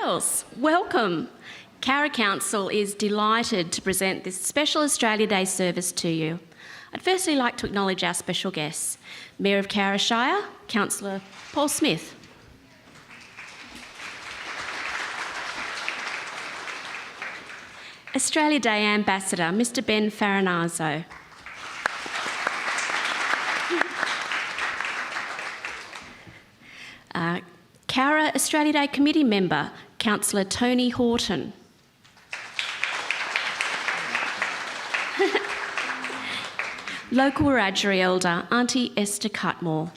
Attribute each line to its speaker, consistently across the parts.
Speaker 1: Wales, welcome. Cowra Council is delighted to present this special Australia Day service to you. I'd firstly like to acknowledge our special guests, Mayor of Cowra Shire, Councillor Paul Smith. Australia Day Ambassador, Mr Ben Farinazzo. Cowra Australia Day Committee Member, Councillor Tony Horton. Local Wiradjuri Elder, Auntie Esther Cutmore.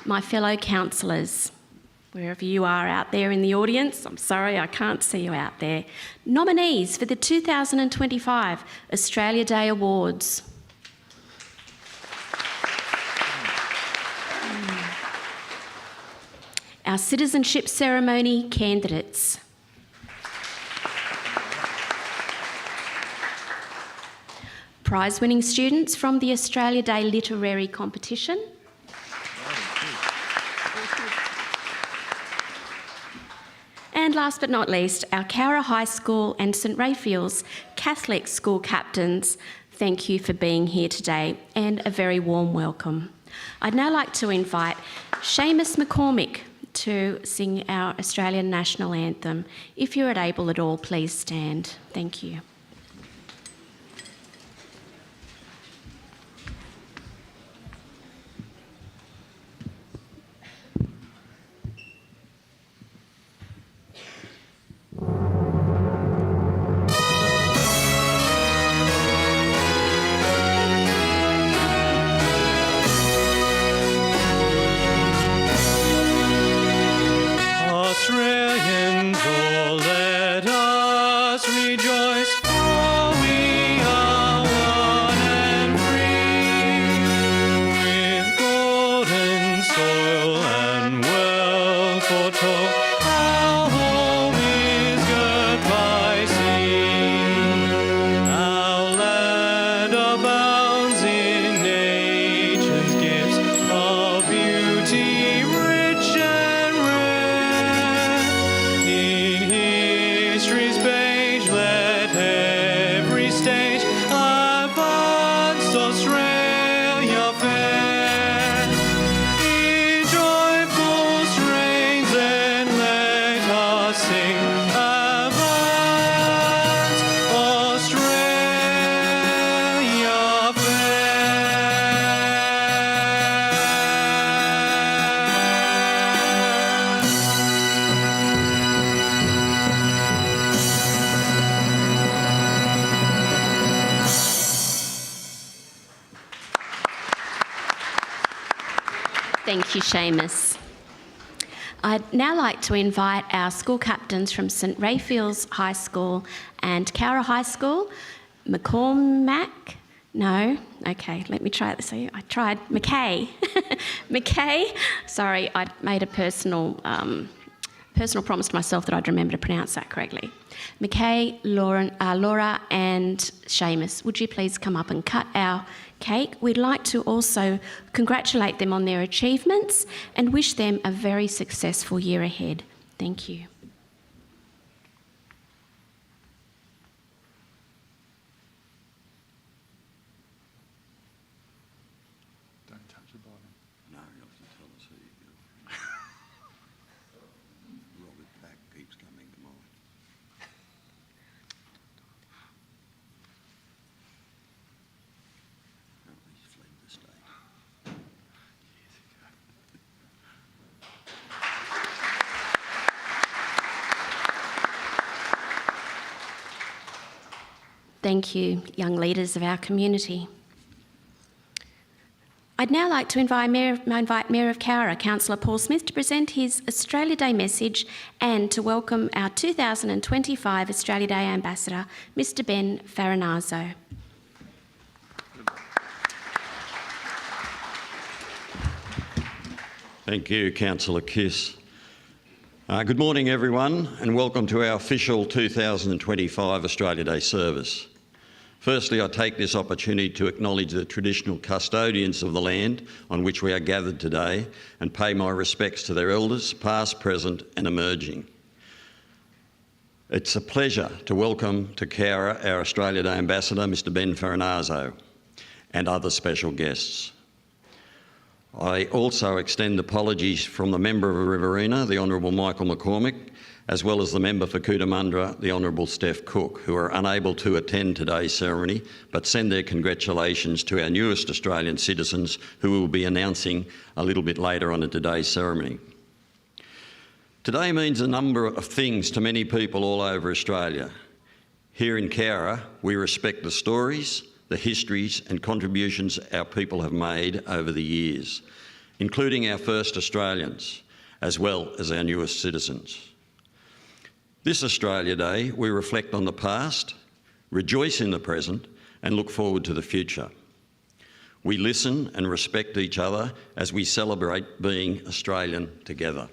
Speaker 1: My fellow councillors, wherever you are out there in the audience, I'm sorry I can't see you out there. Nominees for the 2025 Australia Day Awards. Our citizenship ceremony candidates. Prize-winning students from the Australia Day Literary Competition. And last but not least, our Cowra High School and St Raphael's Catholic School captains. Thank you for being here today and a very warm welcome. I'd now like to invite Seamus McCormick to sing our Australian National Anthem. If you're able at all, please stand. Thank you.
Speaker 2: Australians, oh, let us rejoice, for we are one and free. With golden soil and wealth foretold, our home is girt by sea. Our land abounds in nature's gifts of beauty, rich and rare. In history's page, let every stage advance Australia fair. In joyful strains, then let us sing, advance Australia fair.
Speaker 1: Thank you, Seamus. I'd now like to invite our school captains from St Raphael's High School and Cowra High School, McCormack. No, okay, let me try it. So I tried Mackay. Mackay. Sorry, I made a personal promise to myself that I'd remember to pronounce that correctly. Mackay, Laura and Seamus, would you please come up and cut our cake? We'd like to also congratulate them on their achievements and wish them a very successful year ahead. Thank you.
Speaker 3: Don't touch the bottom.
Speaker 4: No, you have to tell us who you go. Robert Pack keeps coming to mind. Apparently he's fled the state.
Speaker 1: Thank you, young leaders of our community. I'd now like to invite Mayor of Cowra, Councillor Paul Smith, to present his Australia Day message and to welcome our 2025 Australia Day Ambassador, Mr Ben Farinazzo.
Speaker 4: Thank you, Councillor Kiss. Good morning, everyone, and welcome to our official 2025 Australia Day service. Firstly, I take this opportunity to acknowledge the traditional custodians of the land on which we are gathered today and pay my respects to their elders, past, present and emerging. It's a pleasure to welcome to Cowra our Australia Day Ambassador, Mr Ben Farinazzo, and other special guests. I also extend apologies from the Member of Riverina, the Honourable Michael McCormick, as well as the Member for Cootamundra, the Honourable Steph Cook, who are unable to attend today's ceremony, but send their congratulations to our newest Australian citizens, who we will be announcing a little bit later on in today's ceremony. Today means a number of things to many people all over Australia. Here in Cowra, we respect the stories, the histories and contributions our people have made over the years, including our first Australians, as well as our newest citizens. This Australia Day, we reflect on the past, rejoice in the present and look forward to the future. We listen and respect each other as we celebrate being Australian together.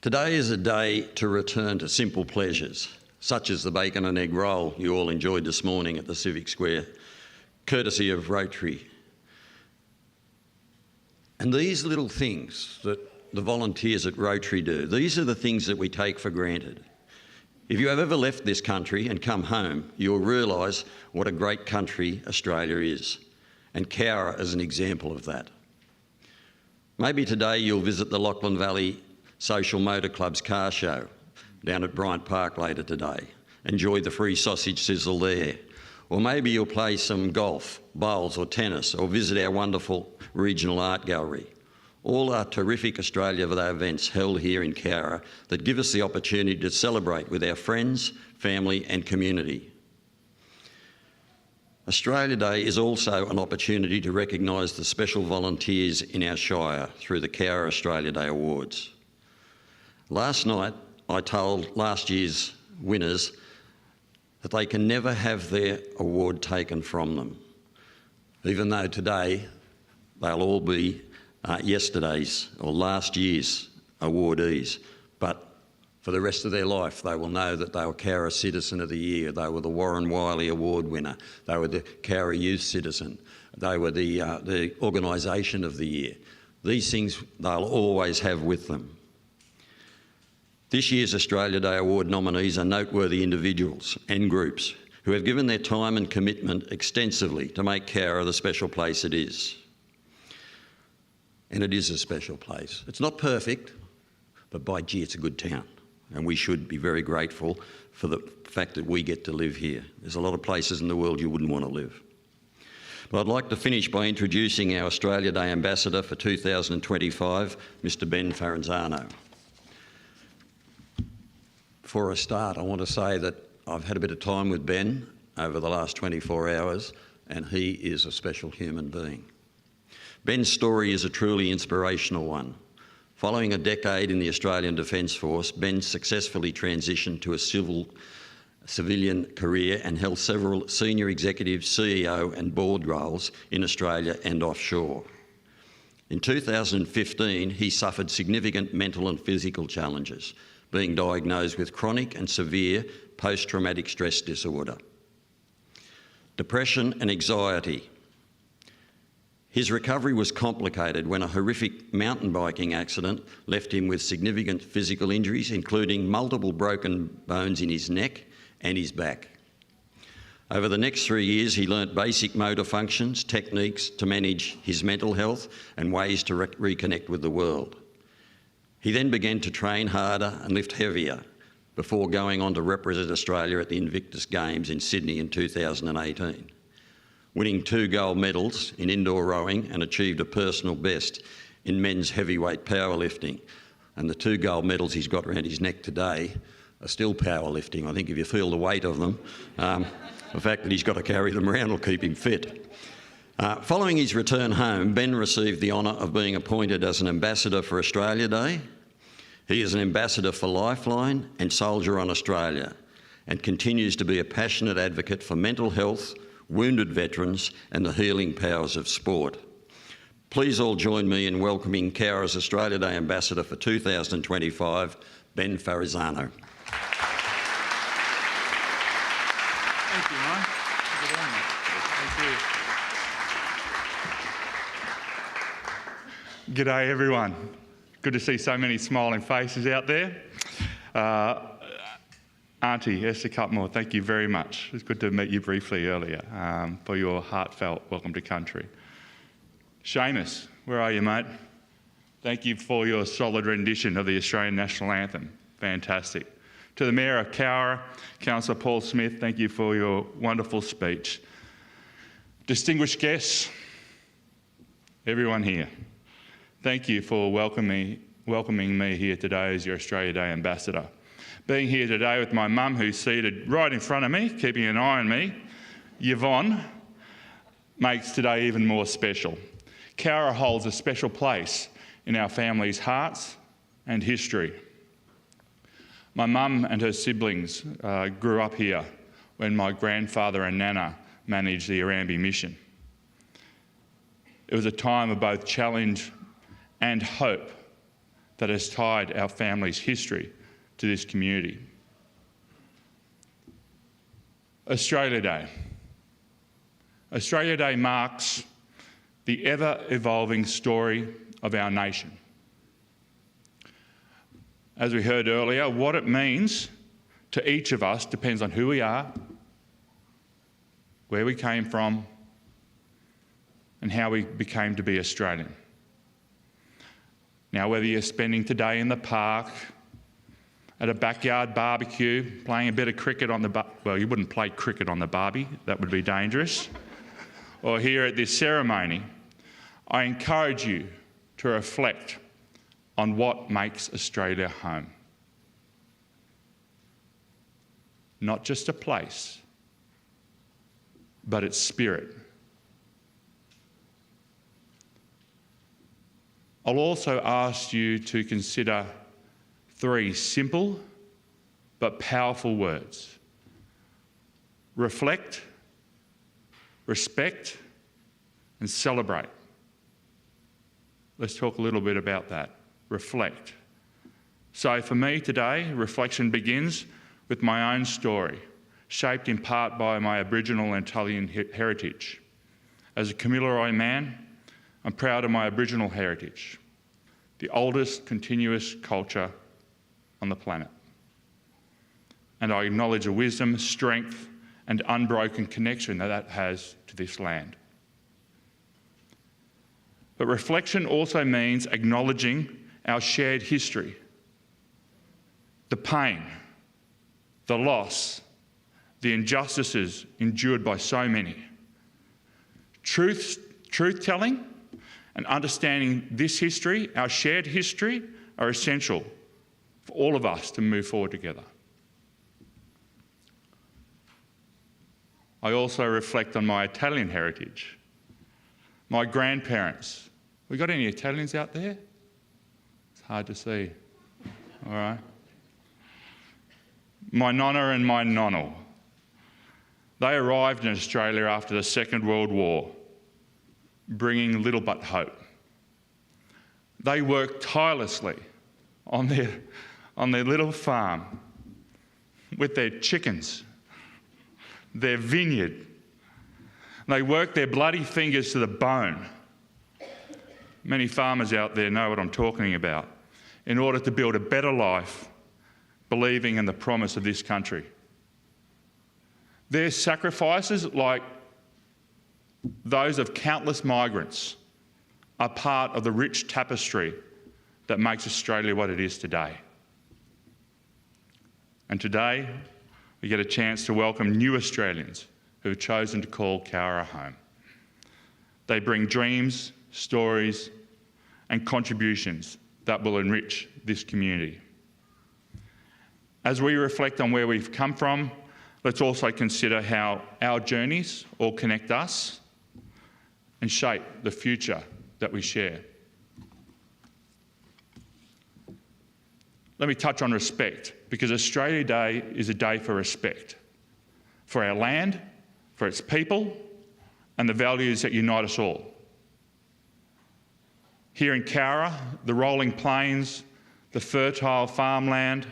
Speaker 4: Today is a day to return to simple pleasures, such as the bacon and egg roll you all enjoyed this morning at the Civic Square, courtesy of Rotary. And these little things that the volunteers at Rotary do, these are the things that we take for granted. If you have ever left this country and come home, you'll realise what a great country Australia is, and Cowra is an example of that. Maybe today you'll visit the Lachlan Valley Social Motor Club's car show down at Bryant Park later today. Enjoy the free sausage sizzle there. Or maybe you'll play some golf, bowls or tennis, or visit our wonderful regional art gallery. All are terrific Australia Day events held here in Cowra that give us the opportunity to celebrate with our friends, family and community. Australia Day is also an opportunity to recognise the special volunteers in our shire through the Cowra Australia Day Awards. Last night, I told last year's winners that they can never have their award taken from them, even though today they'll all be yesterday's or last year's awardees. But for the rest of their life, they will know that they were Cowra Citizen of the Year, they were the Warren Wiley Award winner, they were the Cowra Youth Citizen, they were the Organisation of the Year. These things they'll always have with them. This year's Australia Day Award nominees are noteworthy individuals and groups who have given their time and commitment extensively to make Cowra the special place it is. And it is a special place. It's not perfect, but by gee, it's a good town. And we should be very grateful for the fact that we get to live here. There's a lot of places in the world you wouldn't want to live. But I'd like to finish by introducing our Australia Day Ambassador for 2025, Mr Ben Farinazzo. Before I start, I want to say that I've had a bit of time with Ben over the last 24 hours, and he is a special human being. Ben's story is a truly inspirational one. Following a decade in the Australian Defence Force, Ben successfully transitioned to a civilian career and held several senior executive, CEO and board roles in Australia and offshore. In 2015, he suffered significant mental and physical challenges, being diagnosed with chronic and severe post-traumatic stress disorder, depression and anxiety. His recovery was complicated when a horrific mountain biking accident left him with significant physical injuries, including multiple broken bones in his neck and his back. Over the next 3 years, he learnt basic motor functions, techniques to manage his mental health and ways to reconnect with the world. He then began to train harder and lift heavier before going on to represent Australia at the Invictus Games in Sydney in 2018, winning 2 gold medals in indoor rowing and achieved a personal best in men's heavyweight powerlifting. And the 2 gold medals he's got around his neck today are still powerlifting. I think if you feel the weight of them, the fact that he's got to carry them around will keep him fit. Following his return home, Ben received the honour of being appointed as an ambassador for Australia Day. He is an ambassador for Lifeline and Soldier on Australia and continues to be a passionate advocate for mental health, wounded veterans and the healing powers of sport. Please all join me in welcoming Cowra's Australia Day Ambassador for 2025, Ben Farizano.
Speaker 3: Thank you, Mike. Good on you. Thank you. G'day, everyone. Good to see so many smiling faces out there. Auntie Esther Cutmore, thank you very much. It's good to meet you briefly earlier for your heartfelt welcome to country. Seamus, where are you, mate? Thank you for your solid rendition of the Australian National Anthem. Fantastic. To the Mayor of Cowra, Councillor Paul Smith, thank you for your wonderful speech. Distinguished guests, everyone here, thank you for welcoming me here today as your Australia Day Ambassador. Being here today with my mum, who's seated right in front of me, keeping an eye on me, Yvonne, makes today even more special. Cowra holds a special place in our family's hearts and history. My mum and her siblings grew up here when my grandfather and Nana managed the Arambi mission. It was a time of both challenge and hope that has tied our family's history to this community. Australia Day. Australia Day marks the ever-evolving story of our nation. As we heard earlier, what it means to each of us depends on who we are, where we came from, and how we became to be Australian. Now, whether you're spending today in the park, at a backyard barbecue, playing a bit of cricket on the well, you wouldn't play cricket on the barbie, that would be dangerous, or here at this ceremony, I encourage you to reflect on what makes Australia home. Not just a place, but its spirit. I'll also ask you to consider 3 simple but powerful words. Reflect, respect, and celebrate. Let's talk a little bit about that. Reflect. So for me today, reflection begins with my own story, shaped in part by my Aboriginal and Italian heritage. As a Kamilaroi man, I'm proud of my Aboriginal heritage, the oldest continuous culture on the planet. And I acknowledge the wisdom, strength, and unbroken connection that has to this land. But reflection also means acknowledging our shared history, the pain, the loss, the injustices endured by so many. Truth-telling and understanding this history, our shared history, are essential for all of us to move forward together. I also reflect on my Italian heritage. My grandparents. We got any Italians out there? It's hard to see. All right. My nonna and my nonno. They arrived in Australia after the Second World War, bringing little but hope. They worked tirelessly on their little farm with their chickens, their vineyard. They worked their bloody fingers to the bone. Many farmers out there know what I'm talking about, in order to build a better life, believing in the promise of this country. Their sacrifices, like those of countless migrants, are part of the rich tapestry that makes Australia what it is today. And today, we get a chance to welcome new Australians who have chosen to call Cowra home. They bring dreams, stories, and contributions that will enrich this community. As we reflect on where we've come from, let's also consider how our journeys all connect us and shape the future that we share. Let me touch on respect, because Australia Day is a day for respect, for our land, for its people, and the values that unite us all. Here in Cowra, the rolling plains, the fertile farmland,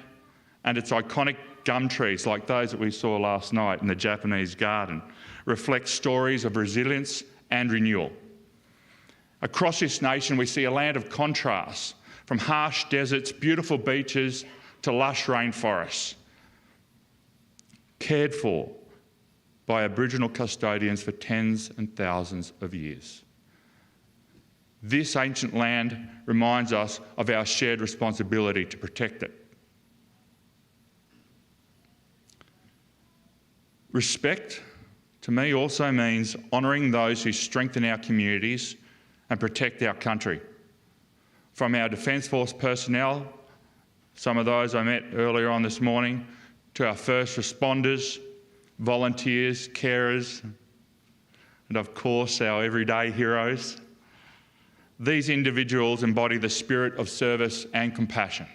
Speaker 3: and its iconic gum trees like those that we saw last night in the Japanese garden reflect stories of resilience and renewal. Across this nation, we see a land of contrasts, from harsh deserts, beautiful beaches, to lush rainforests, cared for by Aboriginal custodians for tens and thousands of years. This ancient land reminds us of our shared responsibility to protect it. Respect, to me, also means honouring those who strengthen our communities and protect our country. From our Defence Force personnel, some of those I met earlier on this morning, to our first responders, volunteers, carers, and of course our everyday heroes. These individuals embody the spirit of service and compassion.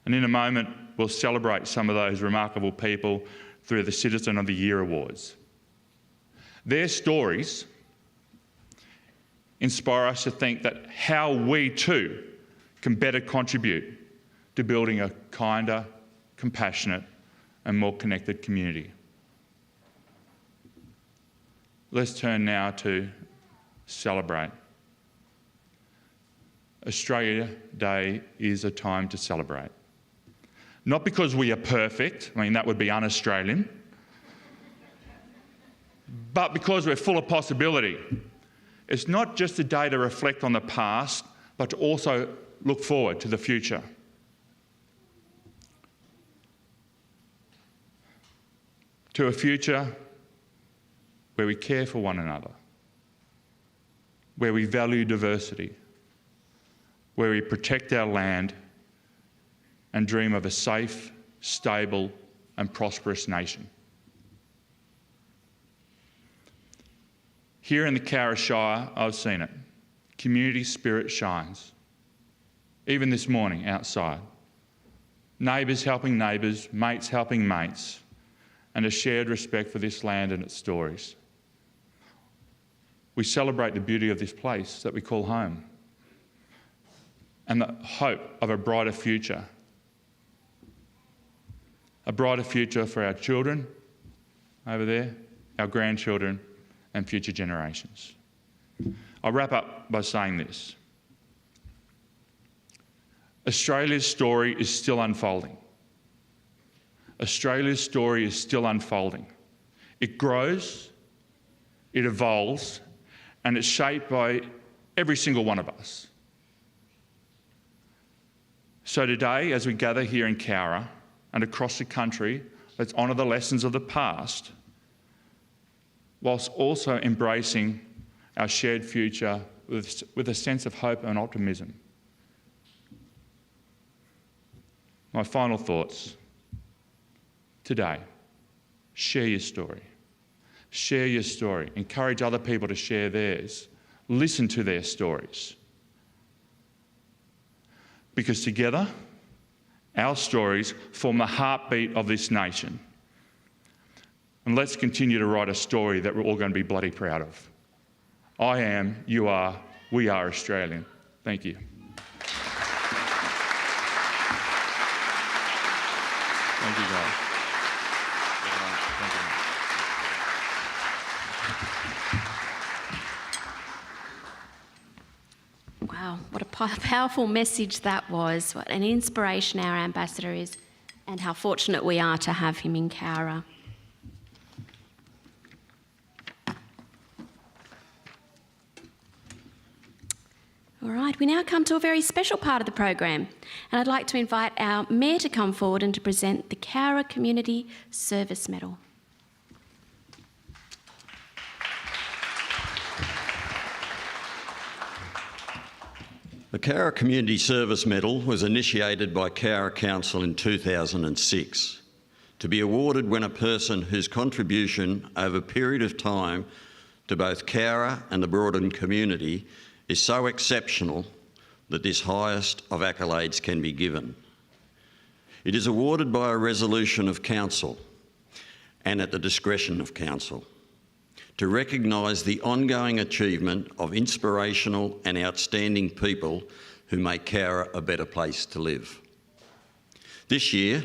Speaker 3: And in a moment, we'll celebrate some of those remarkable people through the Citizen of the Year Awards. Their stories inspire us to think that how we too can better contribute to building a kinder, compassionate and more connected community. Let's turn now to celebrate. Australia Day is a time to celebrate. Not because we are perfect, I mean that would be un-Australian, but because we're full of possibility. It's not just a day to reflect on the past, but to also look forward to the future. To a future where we care for one another, where we value diversity, where we protect our land and dream of a safe, stable and prosperous nation. Here in the Cowra Shire, I've seen it. Community spirit shines. Even this morning outside. Neighbours helping neighbours, mates helping mates, and a shared respect for this land and its stories. We celebrate the beauty of this place that we call home and the hope of a brighter future. A brighter future for our children over there, our grandchildren and future generations. I'll wrap up by saying this. Australia's story is still unfolding. Australia's story is still unfolding. It grows, it evolves, and it's shaped by every single one of us. So today, as we gather here in Cowra and across the country, let's honour the lessons of the past, whilst also embracing our shared future with a sense of hope and optimism. My final thoughts. Today, share your story. Share your story. Encourage other people to share theirs. Listen to their stories. Because together, our stories form the heartbeat of this nation. And let's continue to write a story that we're all going to be bloody proud of. I am, you are, we are Australian. Thank you. Thank you, guys. Thank you.
Speaker 1: Wow, what a powerful message that was. What an inspiration our ambassador is, and how fortunate we are to have him in Cowra. All right, we now come to a very special part of the program, and I'd like to invite our Mayor to come forward and to present the Cowra Community Service Medal.
Speaker 4: The Cowra Community Service Medal was initiated by Cowra Council in 2006 to be awarded when a person whose contribution over a period of time to both Cowra and the broader community is so exceptional that this highest of accolades can be given. It is awarded by a resolution of Council and at the discretion of Council to recognise the ongoing achievement of inspirational and outstanding people who make Cowra a better place to live. This year,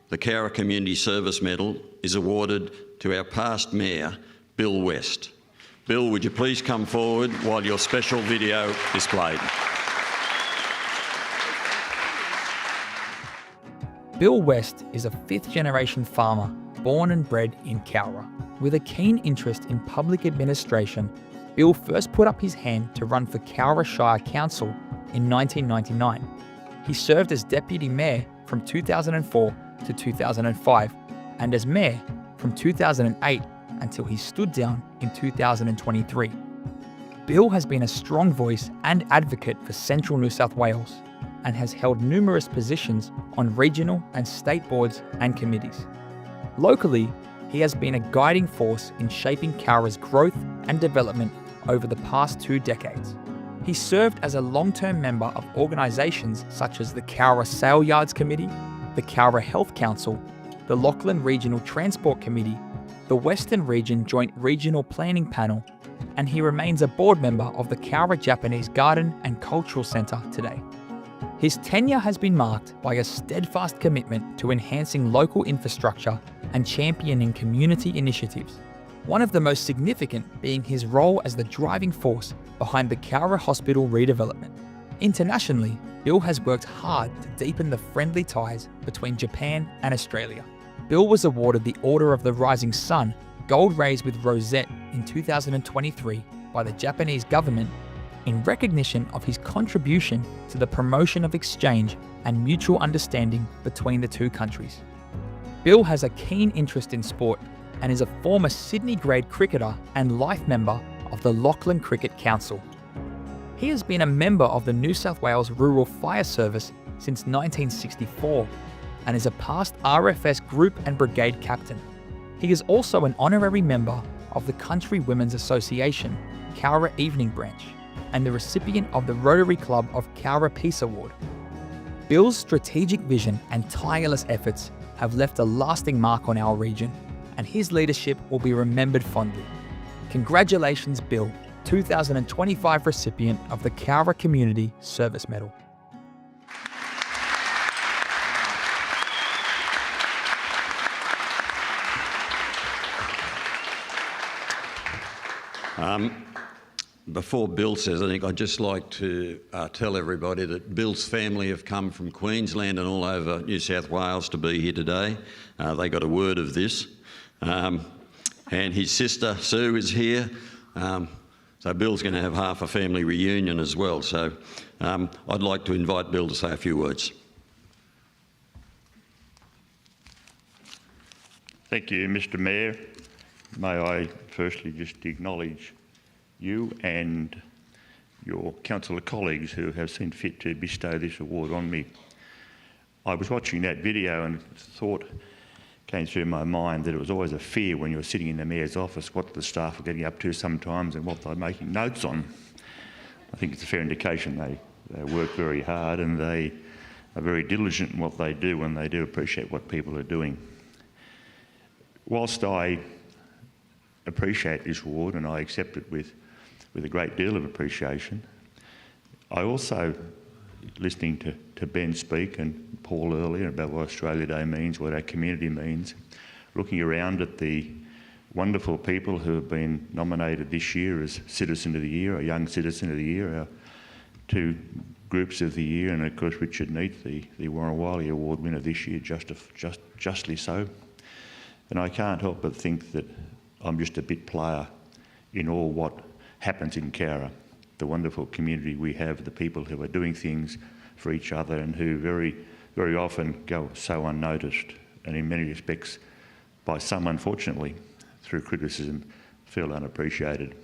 Speaker 4: the Cowra Community Service Medal is awarded to our past Mayor, Bill West. Bill, would you please come forward while your special video is played?
Speaker 5: Bill West is a fifth-generation farmer born and bred in Cowra. With a keen interest in public administration, Bill first put up his hand to run for Cowra Shire Council in 1999. He served as Deputy Mayor from 2004 to 2005 and as Mayor from 2008 until he stood down in 2023. Bill has been a strong voice and advocate for Central New South Wales and has held numerous positions on regional and state boards and committees. Locally, he has been a guiding force in shaping Cowra's growth and development over the past 2 decades. He served as a long-term member of organisations such as the Cowra Sale Yards Committee, the Cowra Health Council, the Lachlan Regional Transport Committee, the Western Region Joint Regional Planning Panel, and he remains a board member of the Cowra Japanese Garden and Cultural Centre today. His tenure has been marked by a steadfast commitment to enhancing local infrastructure and championing community initiatives, one of the most significant being his role as the driving force behind the Cowra Hospital redevelopment. Internationally, Bill has worked hard to deepen the friendly ties between Japan and Australia. Bill was awarded the Order of the Rising Sun Gold Raised with Rosette in 2023 by the Japanese government in recognition of his contribution to the promotion of exchange and mutual understanding between the two countries. Bill has a keen interest in sport and is a former Sydney grade cricketer and life member of the Lachlan Cricket Council. He has been a member of the New South Wales Rural Fire Service since 1964 and is a past RFS Group and Brigade Captain. He is also an honorary member of the Country Women's Association, Cowra Evening Branch, and the recipient of the Rotary Club of Cowra Peace Award. Bill's strategic vision and tireless efforts have left a lasting mark on our region, and his leadership will be remembered fondly. Congratulations, Bill, 2025 recipient of the Cowra Community Service Medal.
Speaker 4: Before Bill says anything, I'd just like to tell everybody that Bill's family have come from Queensland and all over New South Wales to be here today. They got a word of this. And his sister Sue is here. So Bill's going to have half a family reunion as well. So I'd like to invite Bill to say a few words.
Speaker 3: Thank you, Mr. Mayor. May I firstly just acknowledge you and your councillor colleagues who have seen fit to bestow this award on me. I was watching that video and thought came through my mind that it was always a fear when you were sitting in the Mayor's office what the staff were getting up to sometimes and what they're making notes on. I think it's a fair indication they work very hard and they are very diligent in what they do and they do appreciate what people are doing. Whilst I appreciate this award and I accept it with a great deal of appreciation, I also, listening to Ben speak and Paul earlier about what Australia Day means, what our community means, looking around at the wonderful people who have been nominated this year as Citizen of the Year, or Young Citizen of the Year, our 2 groups of the year, and of course Richard Neath, the Warren Wiley Award winner this year, justly so. And I can't help but think that I'm just a bit player in all what happens in Cowra, the wonderful community we have, the people who are doing things for each other and who very, very often go so unnoticed and in many respects, by some unfortunately, through criticism, feel unappreciated.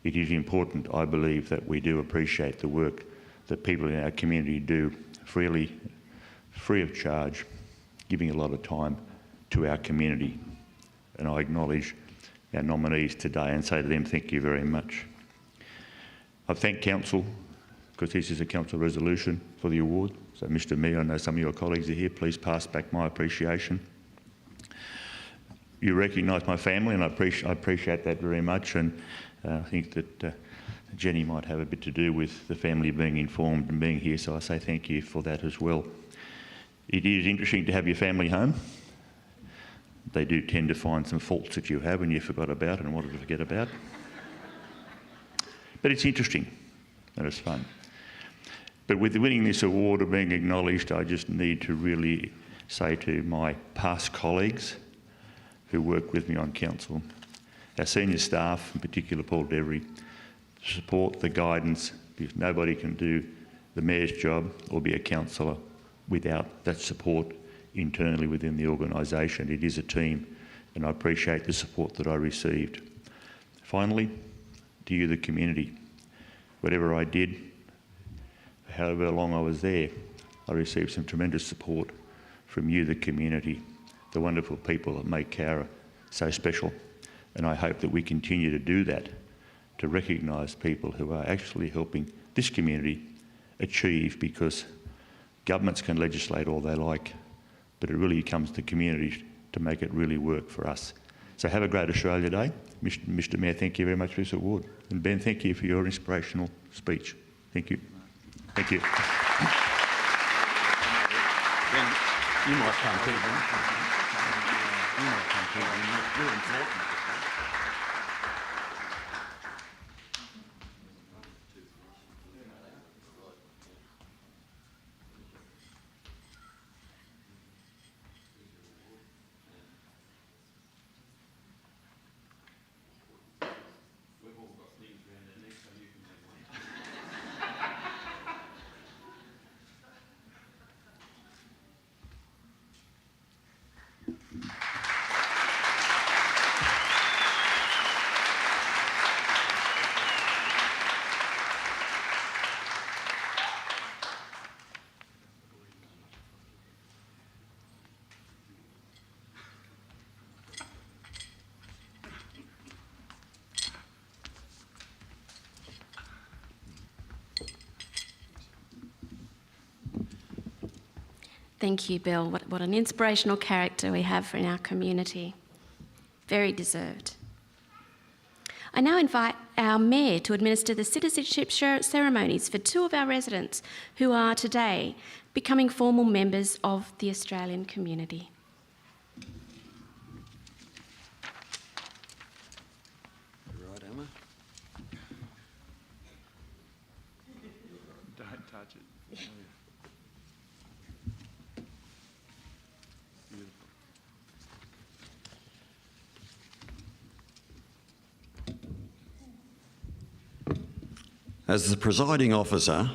Speaker 3: It is important, I believe, that we do appreciate the work that people in our community do freely, free of charge, giving a lot of time to our community. And I acknowledge our nominees today and say to them, thank you very much. I thank Council, because this is a Council resolution for the award. So Mr Mayor, I know some of your colleagues are here, please pass back my appreciation.
Speaker 6: you recognise my family, and I appreciate that very much. And I think that Jenny might have a bit to do with the family being informed and being here, so I say thank you for that as well. It is interesting to have your family home. They do tend to find some faults that you have and you forgot about and wanted to forget about. But it's interesting and it's fun. But with winning this award or being acknowledged, I just need to really say to my past colleagues who work with me on council, our senior staff, in particular Paul Devery, support, the guidance, because nobody can do the mayor's job or be a councillor without that support internally within the organisation. It is a team, and I appreciate the support that I received. Finally, to you, the community. Whatever I did, however long I was there, I received some tremendous support from you, the community, the wonderful people that make Cowra so special. And I hope that we continue to do that, to recognise people who are actually helping this community achieve, because governments can legislate all they like, but it really comes to communities to make it really work for us. So have a great Australia Day. Mr Mayor, thank you very much for this award. And Ben, thank you for your inspirational speech. Thank you. Thank you.
Speaker 4: Ben, you might come too, Ben. You might come too, Ben. That's really important.
Speaker 1: Thank you, Bill. What an inspirational character we have in our community. Very deserved. I now invite our Mayor to administer the citizenship ceremonies for two of our residents who are today becoming formal members of the Australian community.
Speaker 4: Right, Emma?
Speaker 3: Don't touch it.
Speaker 4: As the presiding officer,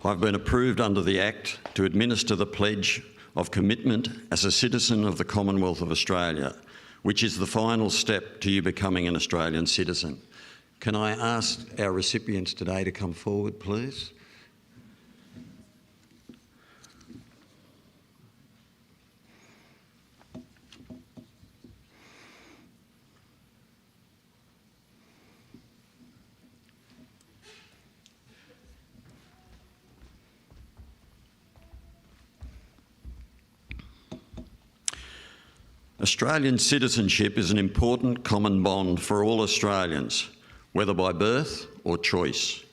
Speaker 4: I've been approved under the Act to administer the pledge of commitment as a citizen of the Commonwealth of Australia, which is the final step to you becoming an Australian citizen. Can I ask our recipients today to come forward, please? Australian citizenship is an important common bond for all Australians, whether by birth or choice.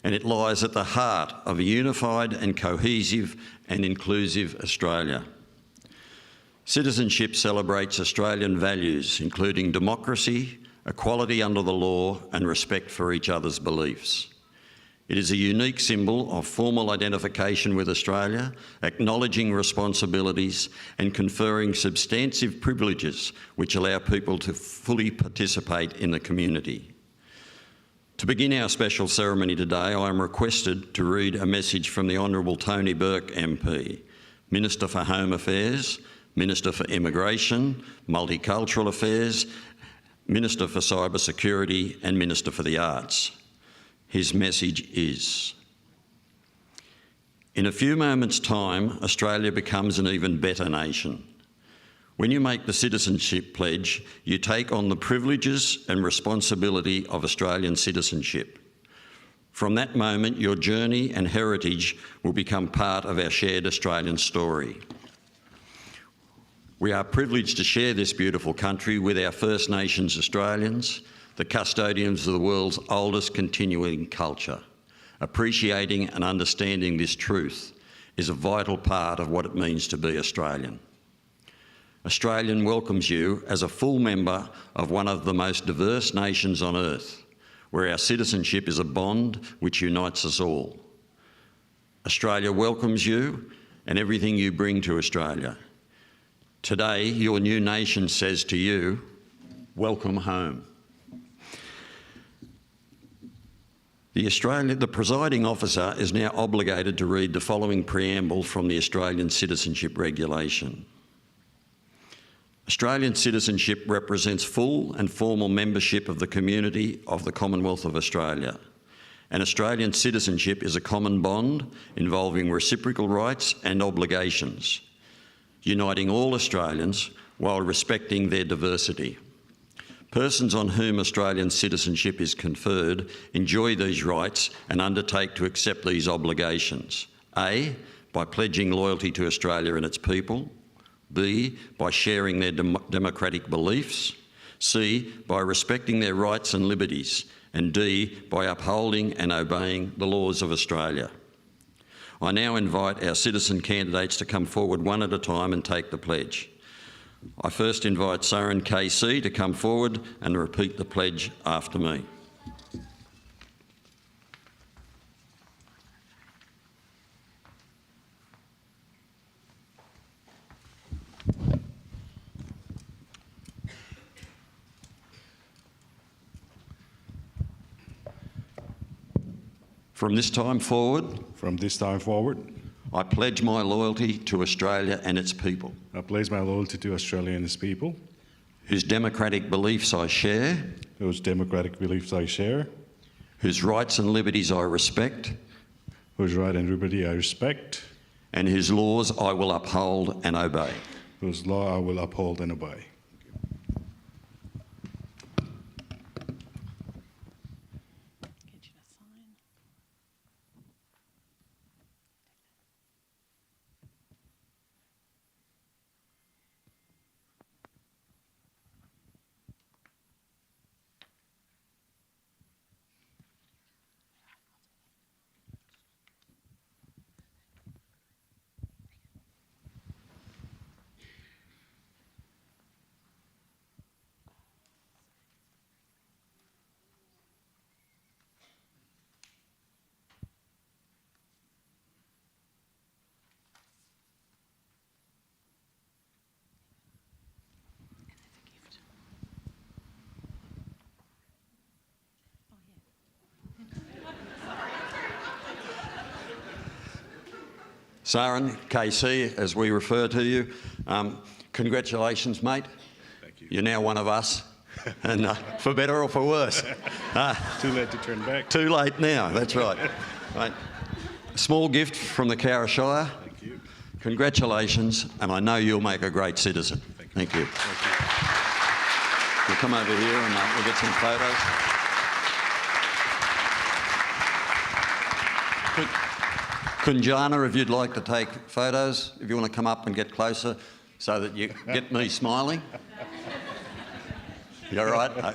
Speaker 4: And it lies at the heart of a unified and cohesive and inclusive Australia. Citizenship celebrates Australian values, including democracy, equality under the law, and respect for each other's beliefs. It is a unique symbol of formal identification with Australia, acknowledging responsibilities and conferring substantive privileges which allow people to fully participate in the community. To begin our special ceremony today, I am requested to read a message from the Honourable Tony Burke MP, Minister for Home Affairs, Minister for Immigration, Multicultural Affairs, Minister for Cyber Security and Minister for the Arts. His message is: in a few moments' time, Australia becomes an even better nation. When you make the citizenship pledge, you take on the privileges and responsibility of Australian citizenship. From that moment, your journey and heritage will become part of our shared Australian story. We are privileged to share this beautiful country with our First Nations Australians, the custodians of the world's oldest continuing culture. Appreciating and understanding this truth is a vital part of what it means to be Australian. Australian welcomes you as a full member of one of the most diverse nations on earth, where our citizenship is a bond which unites us all. Australia welcomes you and everything you bring to Australia. Today, your new nation says to you, welcome home. The presiding officer is now obligated to read the following preamble from the Australian Citizenship Regulation. Australian citizenship represents full and formal membership of the community of the Commonwealth of Australia. And Australian citizenship is a common bond involving reciprocal rights and obligations, uniting all Australians while respecting their diversity. Persons on whom Australian citizenship is conferred enjoy these rights and undertake to accept these obligations. A, by pledging loyalty to Australia and its people. B, by sharing their democratic beliefs. C, by respecting their rights and liberties. And D, by upholding and obeying the laws of Australia. I now invite our citizen candidates to come forward one at a time and take the pledge. I first invite Saren KC to come forward and repeat the pledge after me. From this time forward, I pledge my loyalty to Australia and its people.
Speaker 7: I pledge my loyalty to Australia and its people.
Speaker 4: Whose democratic beliefs I share.
Speaker 7: Whose democratic beliefs I share.
Speaker 4: Whose rights and liberties I respect.
Speaker 7: Whose right and liberty I respect.
Speaker 4: And whose laws I will uphold and obey.
Speaker 7: Whose law I will uphold and obey.
Speaker 4: Saren, KC, as we refer to you, congratulations, mate.
Speaker 7: Thank you.
Speaker 4: You're now one of us, and for better or for worse.
Speaker 7: Too late to turn back.
Speaker 4: Too late now, that's right. Right. A small gift from the Cowra Shire.
Speaker 7: Thank you.
Speaker 4: Congratulations, and I know you'll make a great citizen. Thank you. We'll come over here and we'll get some photos. Kunjana, if you'd like to take photos, if you want to come up and get closer so that you get me smiling. You all right? Thanks,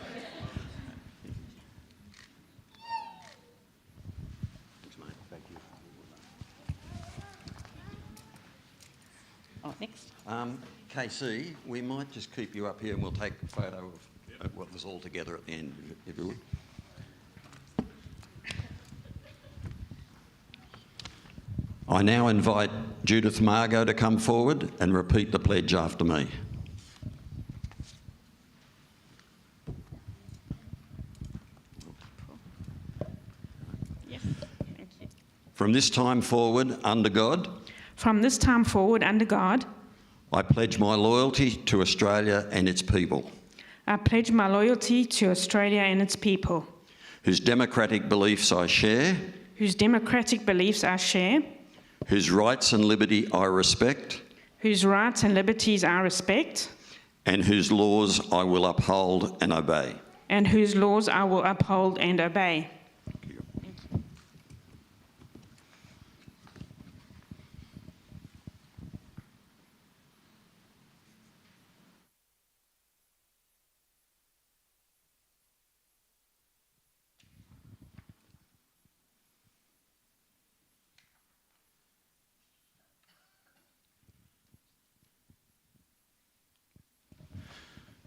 Speaker 4: mate. Thank you.
Speaker 8: Oh, next.
Speaker 4: KC, we might just keep you up here and we'll take a photo of what was all together at the end, if you would. I now invite Judith Margot to come forward and repeat the pledge after me.
Speaker 8: Yes, thank you.
Speaker 4: From this time forward, under God,
Speaker 9: From this time forward, under God,
Speaker 4: I pledge my loyalty to Australia and its people,
Speaker 9: I pledge my loyalty to Australia and its people,
Speaker 4: whose democratic beliefs I share,
Speaker 9: whose democratic beliefs I share,
Speaker 4: whose rights and liberty I respect,
Speaker 9: whose rights and liberties I respect,
Speaker 4: and whose laws I will uphold and obey.
Speaker 9: and whose laws I will uphold and obey.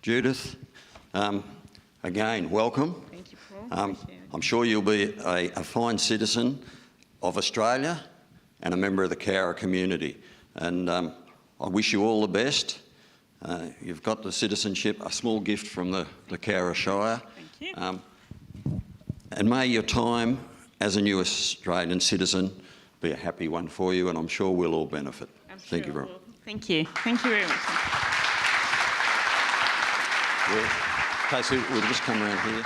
Speaker 4: Judith, again, welcome.
Speaker 8: Thank you, Paul. Appreciate it.
Speaker 4: I'm sure you'll be a fine citizen of Australia and a member of the Cowra community. And I wish you all the best. You've got the citizenship, a small gift from the Cowra Shire.
Speaker 8: Thank you.
Speaker 4: And may your time as a new Australian citizen be a happy one for you, and I'm sure we'll all benefit. Thank you very much.
Speaker 8: Thank you. Thank you very much.
Speaker 4: Casey, we'll just come around here.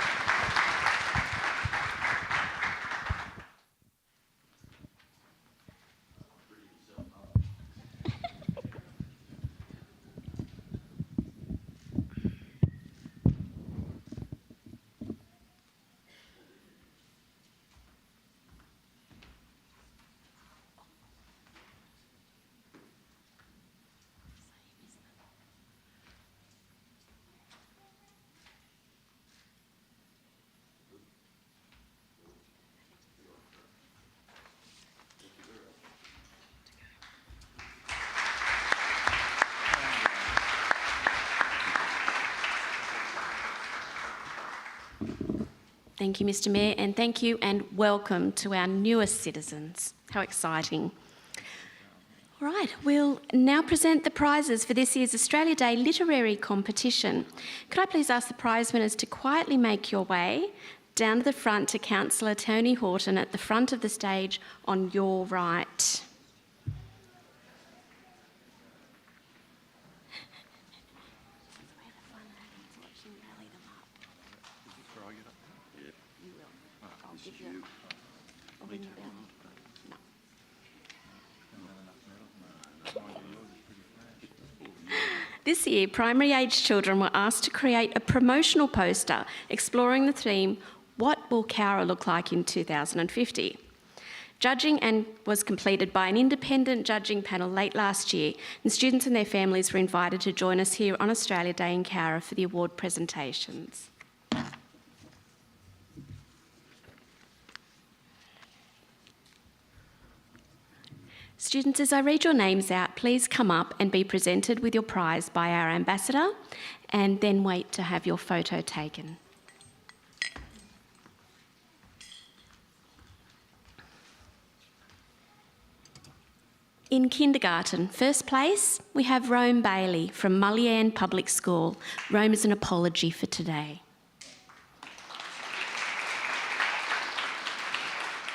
Speaker 1: Thank you, Mr. Mayor, and thank you and welcome to our newest citizens. How exciting. All right, we'll now present the prizes for this year's Australia Day Literary Competition. Could I please ask the prize winners to quietly make your way down to the front to Councillor Tony Horton at the front of the stage on your right. This year, primary-aged children were asked to create a promotional poster exploring the theme, What Will Cowra Look Like in 2050? Judging was completed by an independent judging panel late last year, and students and their families were invited to join us here on Australia Day in Cowra for the award presentations. Students, as I read your names out, please come up and be presented with your prize by our ambassador, and then wait to have your photo taken. In kindergarten, first place, we have Rome Bailey from Mullian Public School. Rome is an apology for today.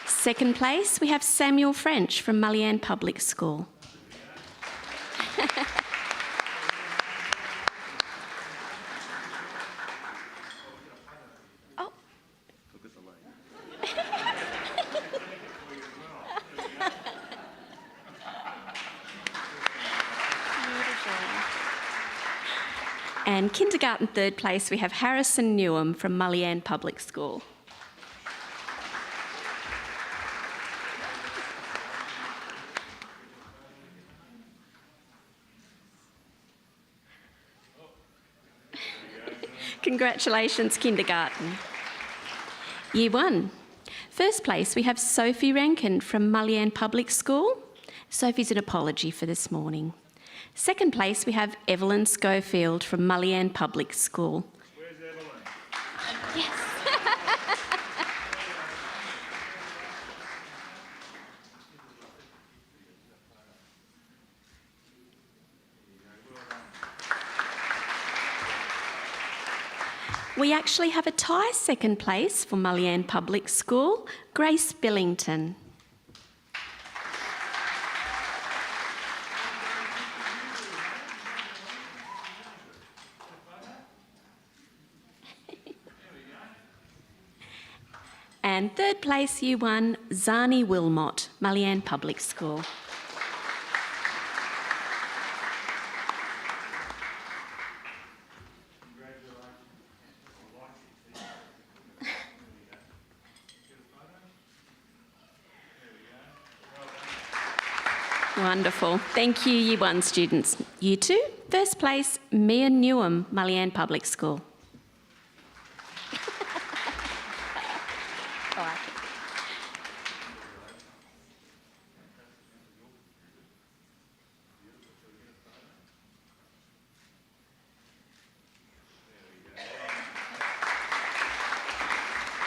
Speaker 1: Second place, we have Samuel French from Mullian Public School. Oh. And kindergarten third place, we have Harrison Newham from Mullian Public School. Congratulations, kindergarten. Year 1. First place, we have Sophie Rankin from Mullian Public School. Sophie's an apology for this morning. Second place, we have Evelyn Schofield from Mullian Public School.
Speaker 3: Where's Evelyn?
Speaker 1: Yes. We actually have a tie second place for Mullian Public School, Grace Billington. And third place, Year 1, Zani Wilmot, Mullian Public School. Wonderful. Thank you, Year 1 students. Year 2, first place, Mia Newham, Mullian Public School.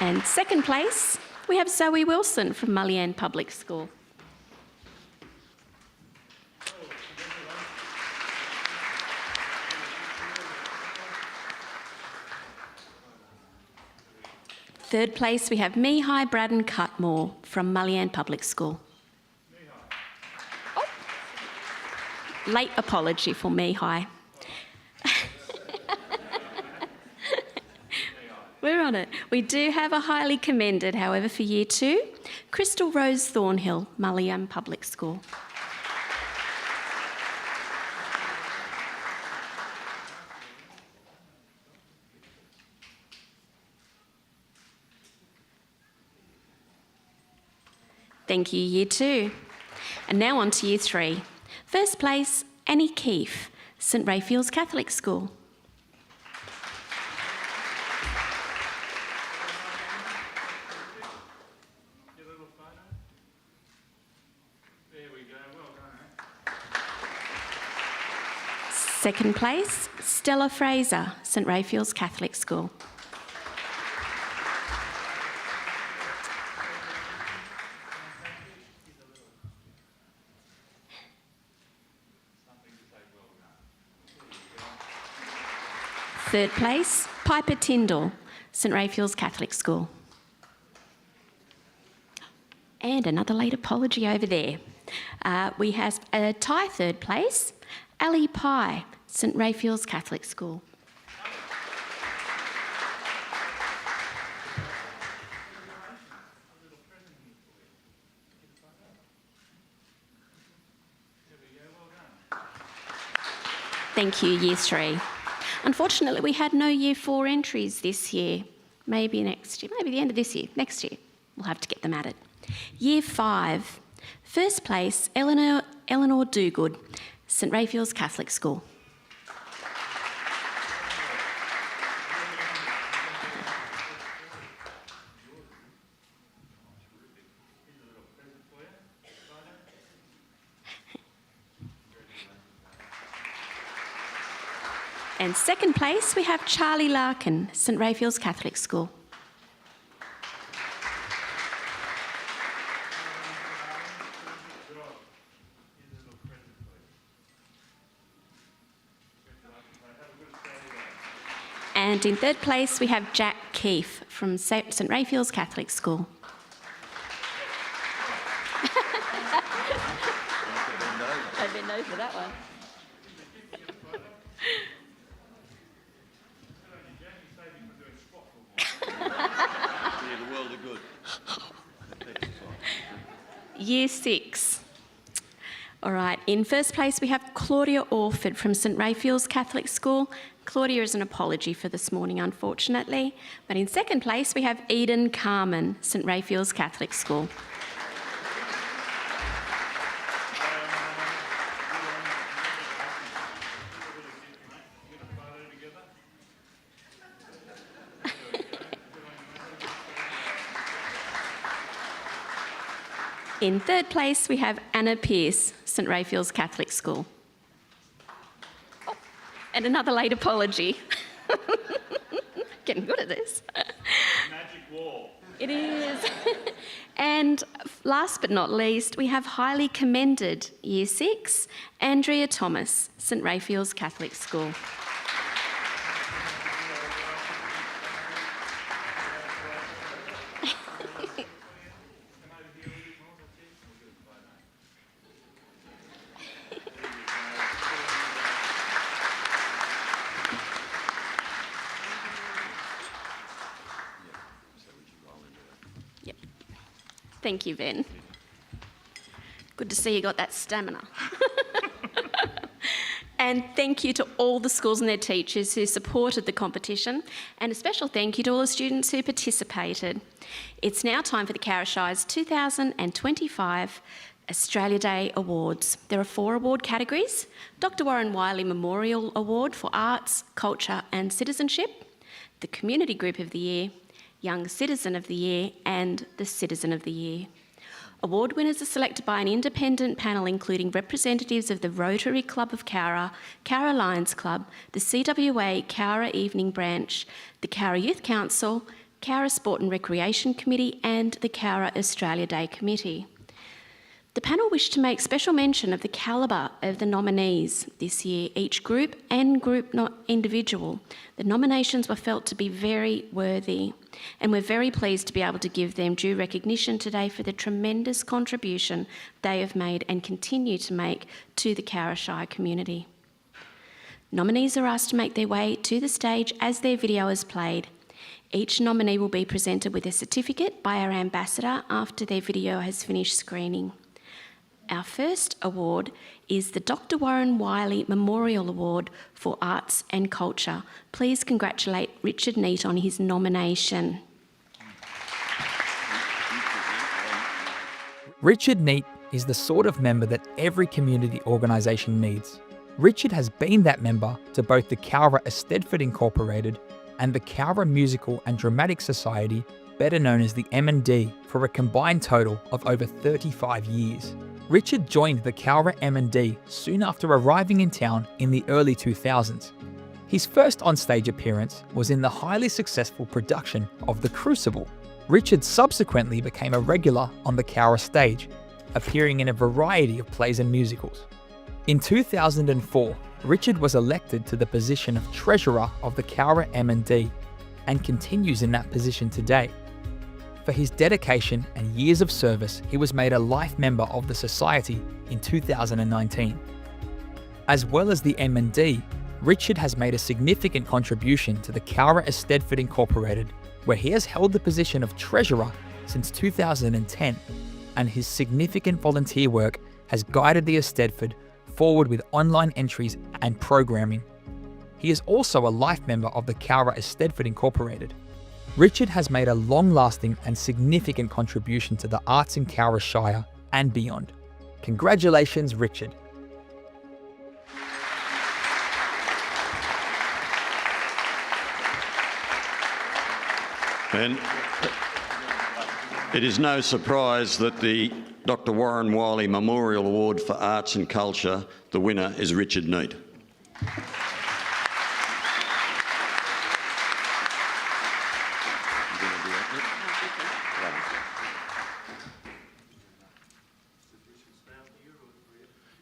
Speaker 1: And second place, we have Zoe Wilson from Mullian Public School. Third place, we have Mihai Braddon Cutmore from Mullian Public School. Oh. Late apology for Mihai. We're on it. We do have a highly commended, however, for Year 2, Crystal Rose Thornhill, Mullian Public School. Thank you, Year 2. And now on to Year 3. First place, Annie Keefe, St Raphael's Catholic School. Second place, Stella Fraser, St Raphael's Catholic School. Third place, Piper Tyndall, St Raphael's Catholic School. And another late apology over there. We have a tie third place, Ali Pye, St Raphael's Catholic School. Thank you, Year 3. Unfortunately, we had no Year 4 entries this year. Maybe next year, maybe the end of this year, next year. We'll have to get them added. Year 5. First place, Eleanor Dogood, St Raphael's Catholic School. And second place, we have Charlie Larkin, St Raphael's Catholic School. And in third place, we have Jack Keefe from St Raphael's Catholic School. I bend over that one. Year 6. All right, in first place we have Claudia Orford from St Raphael's Catholic School. Claudia is an apology for this morning, unfortunately. But in second place we have Eden Carmen, St Raphael's Catholic School. In third place, we have Anna Pearce, St Raphael's Catholic School. Oh, and another late apology. Getting good at this.
Speaker 3: Magic wall.
Speaker 1: It is. And last but not least, we have highly commended Year 6, Andrea Thomas, St Raphael's Catholic School. Thank you, Ben. Good to see you got that stamina. And thank you to all the schools and their teachers who supported the competition, and a special thank you to all the students who participated. It's now time for the Cowra Shire's 2025 Australia Day Awards. There are 4 award categories: Dr Warren Wiley Memorial Award for Arts, Culture and Citizenship, the Community Group of the Year, Young Citizen of the Year and the Citizen of the Year. Award winners are selected by an independent panel including representatives of the Rotary Club of Cowra, Cowra Lions Club, the CWA Cowra Evening Branch, the Cowra Youth Council, Cowra Sport and Recreation Committee and the Cowra Australia Day Committee. The panel wished to make special mention of the calibre of the nominees this year, each group and group not individual. The nominations were felt to be very worthy, and we're very pleased to be able to give them due recognition today for the tremendous contribution they have made and continue to make to the Cowra Shire community. Nominees are asked to make their way to the stage as their video is played. Each nominee will be presented with a certificate by our ambassador after their video has finished screening. Our first award is the Dr. Warren Wiley Memorial Award for Arts and Culture. Please congratulate Richard Neate on his nomination.
Speaker 5: Richard Neate is the sort of member that every community organisation needs. Richard has been that member to both the Cowra Eisteddfod Incorporated and the Cowra Musical and Dramatic Society, better known as the M&D, for a combined total of over 35 years. Richard joined the Cowra M&D soon after arriving in town in the early 2000s. His first on-stage appearance was in the highly successful production of The Crucible. Richard subsequently became a regular on the Cowra stage, appearing in a variety of plays and musicals. In 2004, Richard was elected to the position of Treasurer of the Cowra M&D and continues in that position today. For his dedication and years of service, he was made a life member of the Society in 2019. As well as the M&D, Richard has made a significant contribution to the Cowra Eisteddfod Incorporated, where he has held the position of Treasurer since 2010, and his significant volunteer work has guided the Eisteddfod forward with online entries and programming. He is also a life member of the Cowra Eisteddfod Incorporated. Richard has made a long-lasting and significant contribution to the arts in Cowra Shire and beyond. Congratulations, Richard.
Speaker 4: And it is no surprise that the Dr. Warren Wiley Memorial Award for Arts and Culture, the winner is Richard Neate.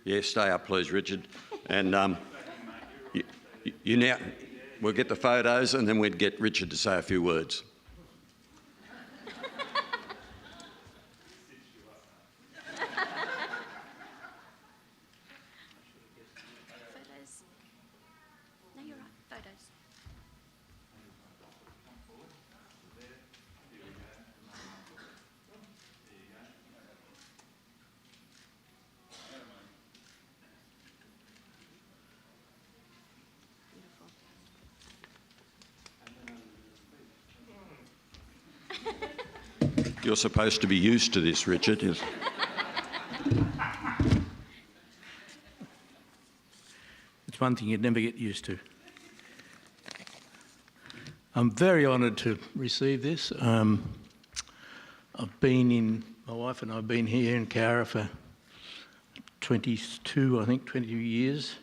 Speaker 4: Yeah, stay up, please, Richard. And you now, we'll get the photos and then we'd get Richard to say a few words.
Speaker 1: No, you're right. Photos.
Speaker 4: You're supposed to be used to this, Richard.
Speaker 10: It's one thing you'd never get used to. I'm very honoured to receive this. My wife and I have been here in Cowra for 22 years.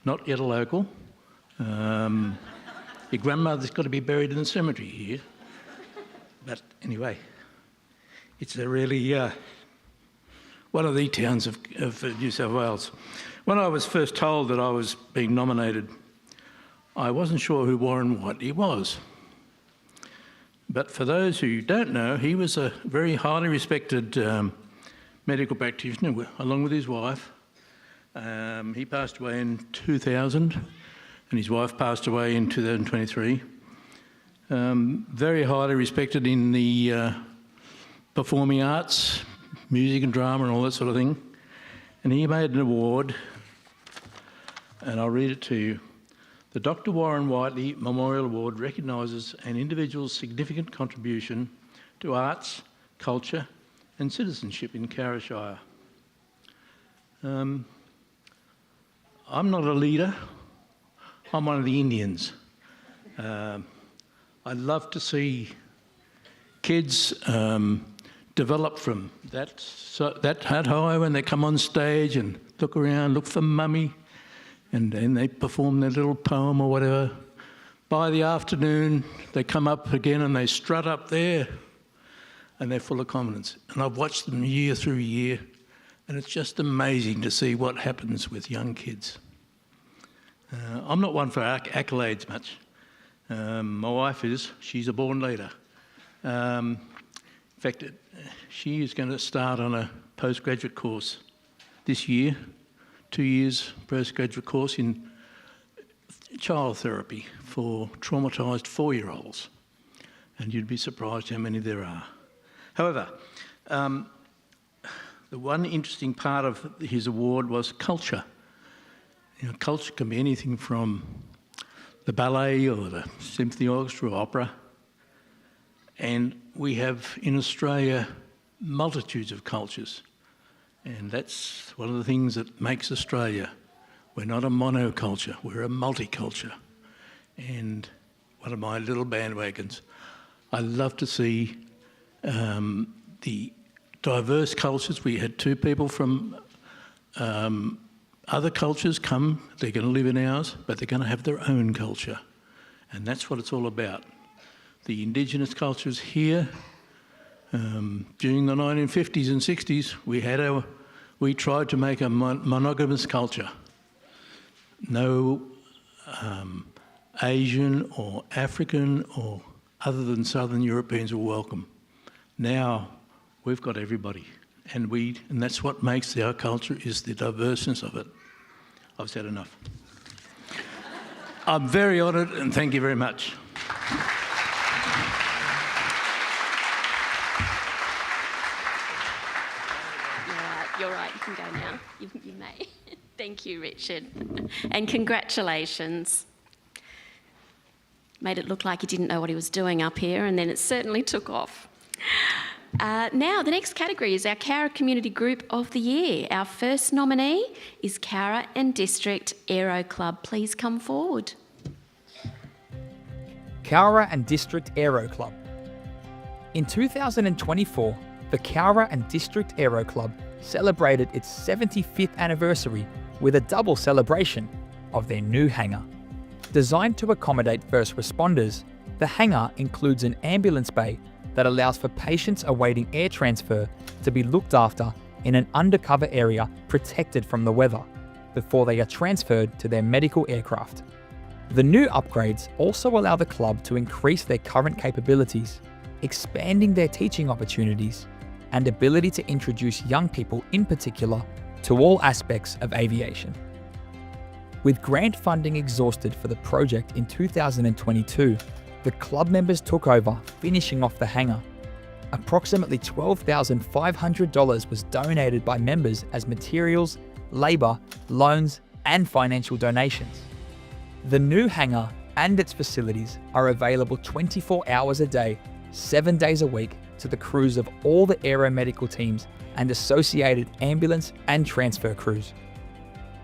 Speaker 10: Not yet a local. Your grandmother's got to be buried in the cemetery here. But anyway, it's a really one of the towns of New South Wales. When I was first told that I was being nominated, I wasn't sure who Warren Whiteley was. But for those who don't know, he was a very highly respected medical practitioner along with his wife. He passed away in 2000 and his wife passed away in 2023. Very highly respected in the performing arts, music and drama and all that sort of thing. And he made an award, and I'll read it to you. The Dr. Warren Whiteley Memorial Award recognises an individual's significant contribution to arts, culture and citizenship in Cowra Shire. I'm not a leader, I'm one of the Indians. I love to see kids develop from that high when they come on stage and look around, look for mummy, and then they perform their little poem or whatever. By the afternoon, they come up again and they strut up there and they're full of confidence. And I've watched them year through year, and it's just amazing to see what happens with young kids. I'm not one for accolades much. My wife is. She's a born leader. In fact, she is going to start on a postgraduate course this year, 2 years postgraduate course in child therapy for traumatised 4-year-olds. And you'd be surprised how many there are. However, the one interesting part of his award was culture. You know, culture can be anything from the ballet or the symphony orchestra or opera. And we have in Australia multitudes of cultures. And that's one of the things that makes Australia. We're not a monoculture, we're a multiculture. And one of my little bandwagons, I love to see the diverse cultures. We had 2 people from other cultures come. They're going to live in ours, but they're going to have their own culture. And that's what it's all about. The Indigenous cultures here, during the 1950s and 60s, we tried to make a monogamous culture. No Asian or African or other than Southern Europeans were welcome. Now we've got everybody, and that's what makes our culture, is the diverseness of it. I've said enough. I'm very honoured, and thank you very much.
Speaker 1: You're right, you can go now. You may. Thank you, Richard. And congratulations. Made it look like he didn't know what he was doing up here, and then it certainly took off. Now, the next category is our Cowra Community Group of the Year. Our first nominee is Cowra and District Aero Club. Please come forward.
Speaker 5: Cowra and District Aero Club. In 2024, the Cowra and District Aero Club celebrated its 75th anniversary with a double celebration of their new hangar. Designed to accommodate first responders, the hangar includes an ambulance bay that allows for patients awaiting air transfer to be looked after in an undercover area protected from the weather before they are transferred to their medical aircraft. The new upgrades also allow the club to increase their current capabilities, expanding their teaching opportunities and ability to introduce young people in particular to all aspects of aviation. With grant funding exhausted for the project in 2022, the club members took over, finishing off the hangar. Approximately $12,500 was donated by members as materials, labour, loans and financial donations. The new hangar and its facilities are available 24 hours a day, 7 days a week to the crews of all the aeromedical teams and associated ambulance and transfer crews.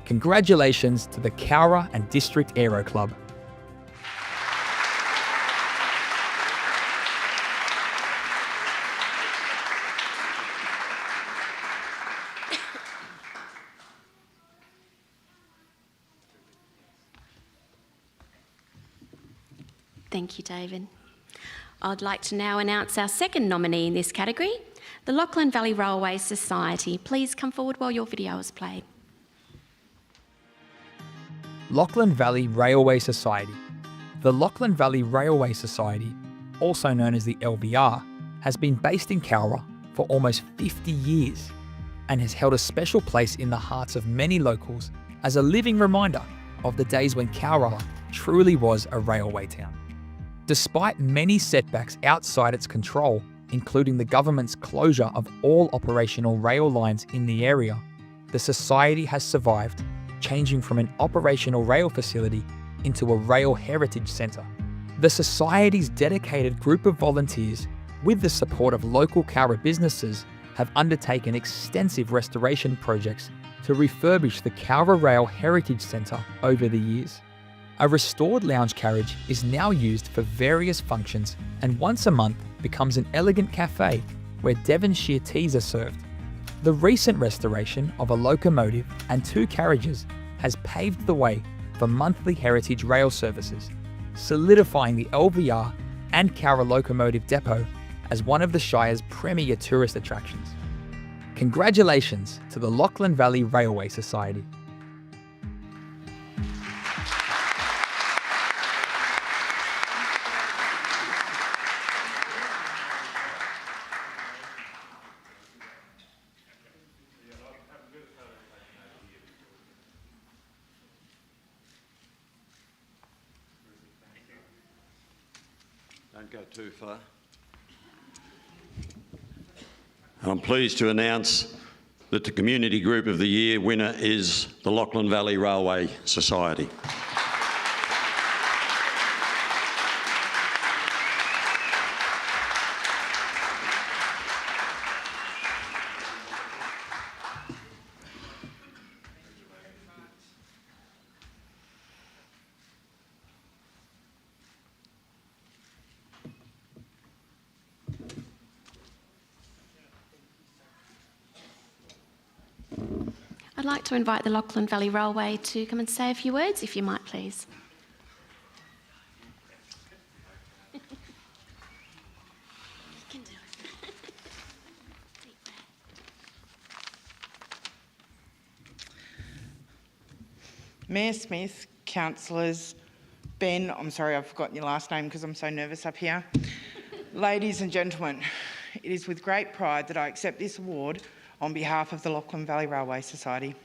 Speaker 5: Congratulations to the Cowra and District Aero Club.
Speaker 1: Thank you, David. I'd like to now announce our second nominee in this category, the Lachlan Valley Railway Society. Please come forward while your video is played.
Speaker 5: Lachlan Valley Railway Society. The Lachlan Valley Railway Society, also known as the LVR, has been based in Cowra for almost 50 years and has held a special place in the hearts of many locals as a living reminder of the days when Cowra truly was a railway town. Despite many setbacks outside its control, including the government's closure of all operational rail lines in the area, the society has survived, changing from an operational rail facility into a rail heritage centre. The society's dedicated group of volunteers, with the support of local Cowra businesses, have undertaken extensive restoration projects to refurbish the Cowra Rail Heritage Centre over the years. A restored lounge carriage is now used for various functions and once a month becomes an elegant cafe where Devonshire teas are served. The recent restoration of a locomotive and 2 carriages has paved the way for monthly heritage rail services. solidifying the LVR and Cowra Locomotive Depot as one of the Shire's premier tourist attractions. Congratulations to the Lachlan Valley Railway Society.
Speaker 4: Don't go too far. I'm pleased to announce that the Community Group of the Year winner is the Lachlan Valley Railway Society.
Speaker 1: I'd like to invite the Lachlan Valley Railway to come and say a few words, if you might, please. You can do it. Deep breath.
Speaker 8: Mayor Smith, councillors, Ben, I'm sorry I've forgotten your last name because I'm so nervous up here. Ladies and gentlemen, it is with great pride that I accept this award on behalf of the Lachlan Valley Railway Society.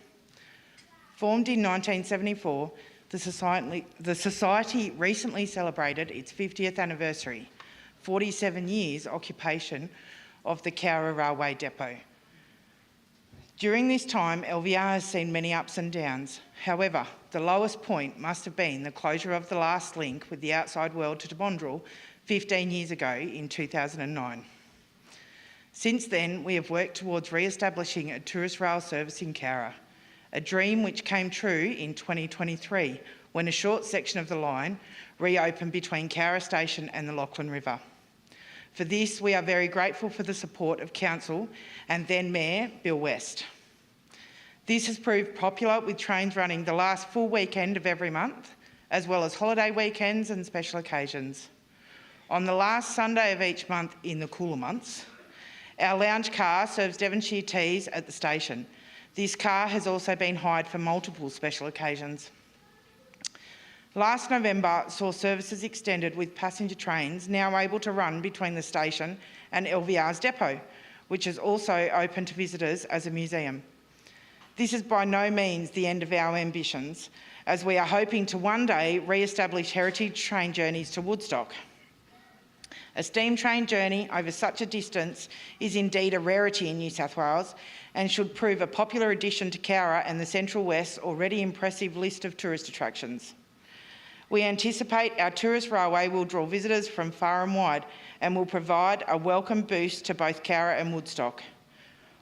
Speaker 8: Formed in 1974, the Society recently celebrated its 50th anniversary, 47 years occupation of the Cowra Railway Depot. During this time, LVR has seen many ups and downs. However, the lowest point must have been the closure of the last link with the outside world to Tobondral 15 years ago in 2009. Since then, we have worked towards re-establishing a tourist rail service in Cowra, a dream which came true in 2023 when a short section of the line reopened between Cowra Station and the Lachlan River. For this, we are very grateful for the support of Council and then Mayor Bill West. This has proved popular with trains running the last full weekend of every month, as well as holiday weekends and special occasions. On the last Sunday of each month in the cooler months, our lounge car serves Devonshire teas at the station. This car has also been hired for multiple special occasions. Last November saw services extended with passenger trains now able to run between the station and LVR's depot, which is also open to visitors as a museum. This is by no means the end of our ambitions, as we are hoping to one day re-establish heritage train journeys to Woodstock. A steam train journey over such a distance is indeed a rarity in New South Wales and should prove a popular addition to Cowra and the Central West's already impressive list of tourist attractions. We anticipate our tourist railway will draw visitors from far and wide and will provide a welcome boost to both Cowra and Woodstock.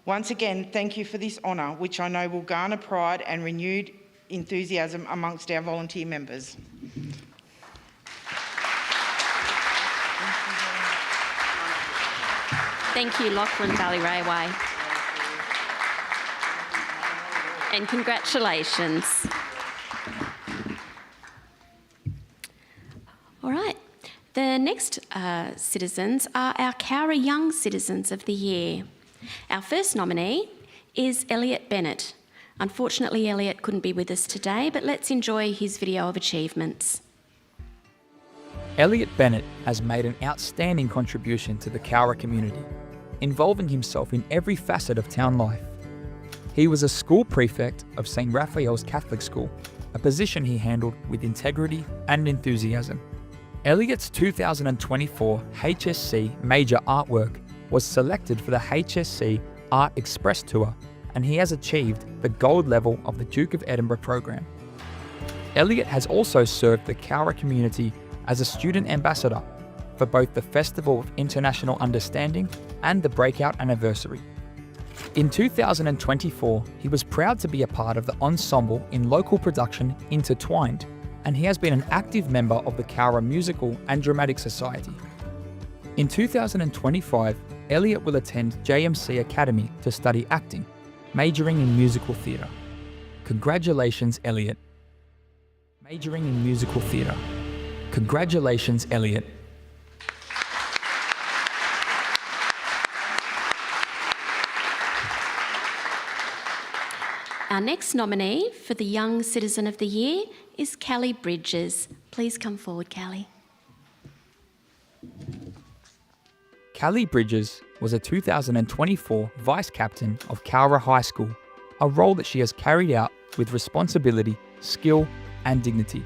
Speaker 8: Once again, thank you for this honour, which I know will garner pride and renewed enthusiasm amongst our volunteer members.
Speaker 1: Thank you, Lachlan Valley Railway. And congratulations. All right. The next citizens are our Cowra Young Citizens of the Year. Our first nominee is Elliot Bennett. Unfortunately, Elliot couldn't be with us today, but let's enjoy his video of achievements.
Speaker 5: Elliot Bennett has made an outstanding contribution to the Cowra community, involving himself in every facet of town life. He was a school prefect of St. Raphael's Catholic School, a position he handled with integrity and enthusiasm. Elliot's 2024 HSC Major Artwork was selected for the HSC Art Express Tour, and he has achieved the gold level of the Duke of Edinburgh program. Elliot has also served the Cowra community as a student ambassador for both the Festival of International Understanding and the Breakout Anniversary. In 2024, he was proud to be a part of the ensemble in local production Intertwined, and he has been an active member of the Cowra Musical and Dramatic Society. In 2025, Elliot will attend JMC Academy to study acting, majoring in musical theatre. Congratulations, Elliot. Majoring in musical theatre. Congratulations, Elliot.
Speaker 1: Our next nominee for the Young Citizen of the Year is Callie Bridges. Please come forward, Callie.
Speaker 5: Callie Bridges was a 2024 Vice Captain of Cowra High School, a role that she has carried out with responsibility, skill and dignity.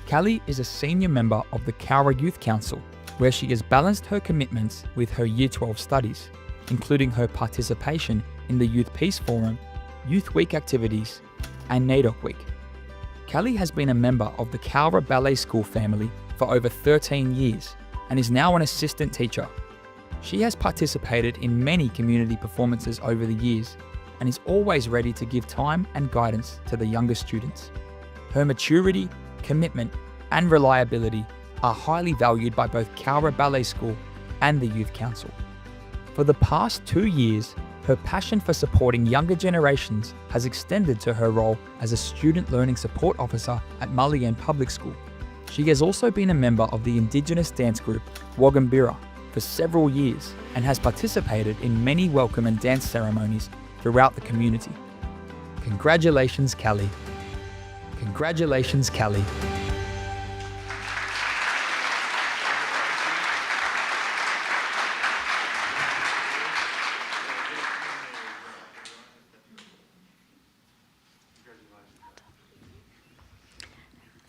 Speaker 5: Callie is a senior member of the Cowra Youth Council, where she has balanced her commitments with her Year 12 studies, including her participation in the Youth Peace Forum, Youth Week activities and NAIDOC Week. Callie has been a member of the Cowra Ballet School family for over 13 years and is now an assistant teacher. She has participated in many community performances over the years and is always ready to give time and guidance to the younger students. Her maturity, commitment and reliability are highly valued by both Cowra Ballet School and the Youth Council. For the past 2 years, her passion for supporting younger generations has extended to her role as a Student Learning Support Officer at Mulligan Public School. She has also been a member of the Indigenous dance group Wagambira for several years and has participated in many welcome and dance ceremonies throughout the community. Congratulations, Callie. Congratulations, Callie.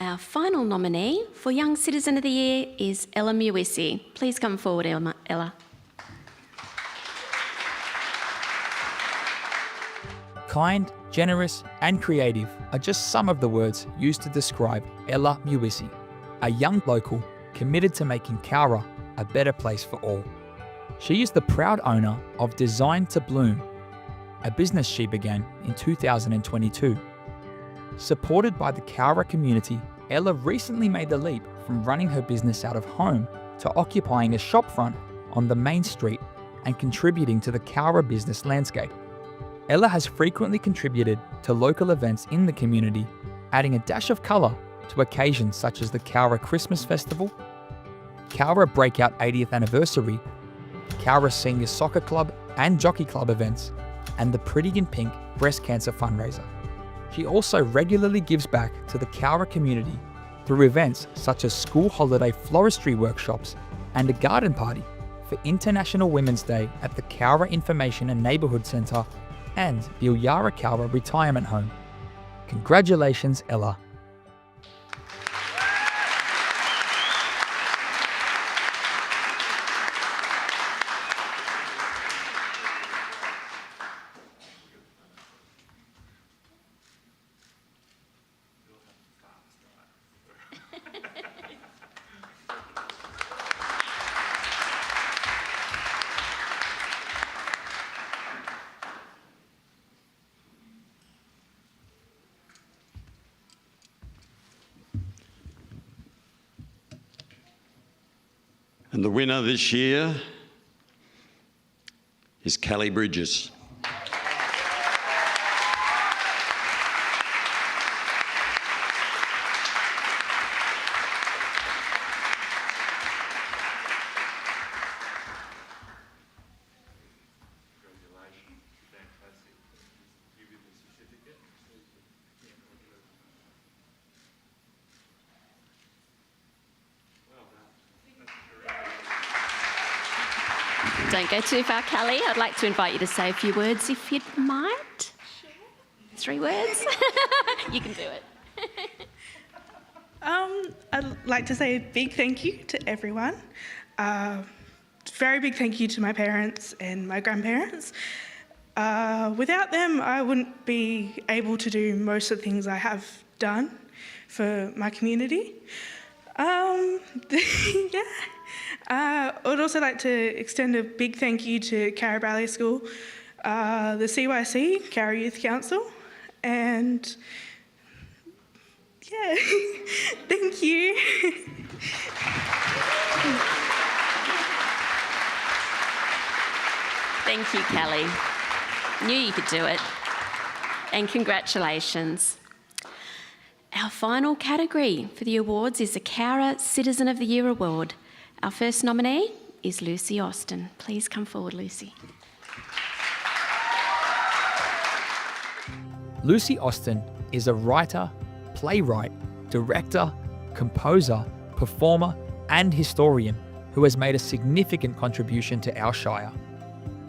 Speaker 1: Our final nominee for Young Citizen of the Year is Ella Muisi. Please come forward, Ella.
Speaker 5: Kind, generous and creative are just some of the words used to describe Ella Muisi, a young local committed to making Cowra a better place for all. She is the proud owner of Design to Bloom, a business she began in 2022. Supported by the Cowra community, Ella recently made the leap from running her business out of home to occupying a shopfront on the main street and contributing to the Cowra business landscape. Ella has frequently contributed to local events in the community, adding a dash of colour to occasions such as the Cowra Christmas Festival, Cowra Breakout 80th Anniversary, Cowra Senior Soccer Club and Jockey Club events, and the Pretty in Pink Breast Cancer Fundraiser. She also regularly gives back to the Cowra community through events such as school holiday floristry workshops and a garden party for International Women's Day at the Cowra Information and Neighbourhood Centre and Bilyara Cowra Retirement Home. Congratulations, Ella.
Speaker 4: And the winner this year is Callie Bridges.
Speaker 1: Don't go too far, Callie. I'd like to invite you to say a few words if you'd mind. Sure. 3 words? You can do it.
Speaker 11: I'd like to say a big thank you to everyone. Very big thank you to my parents and my grandparents. Without them, I wouldn't be able to do most of the things I have done for my community. Yeah. I would also like to extend a big thank you to Cowra Ballet School, the CYC, Cowra Youth Council, and yeah, thank you.
Speaker 1: Thank you, Callie. Knew you could do it. And congratulations. Our final category for the awards is the Cowra Citizen of the Year Award. Our first nominee is Lucy Austin. Please come forward, Lucy.
Speaker 5: Lucy Austin is a writer, playwright, director, composer, performer, and historian who has made a significant contribution to our shire.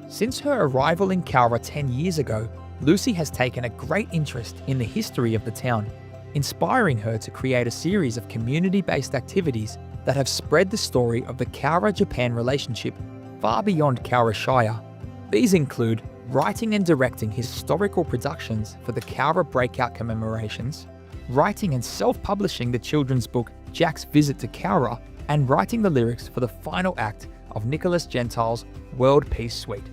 Speaker 5: Since her arrival in Cowra 10 years ago, Lucy has taken a great interest in the history of the town, inspiring her to create a series of community-based activities that have spread the story of the Cowra-Japan relationship far beyond Cowra Shire. These include writing and directing historical productions for the Cowra Breakout commemorations, writing and self-publishing the children's book Jack's Visit to Cowra, and writing the lyrics for the final act of Nicholas Gentile's World Peace Suite.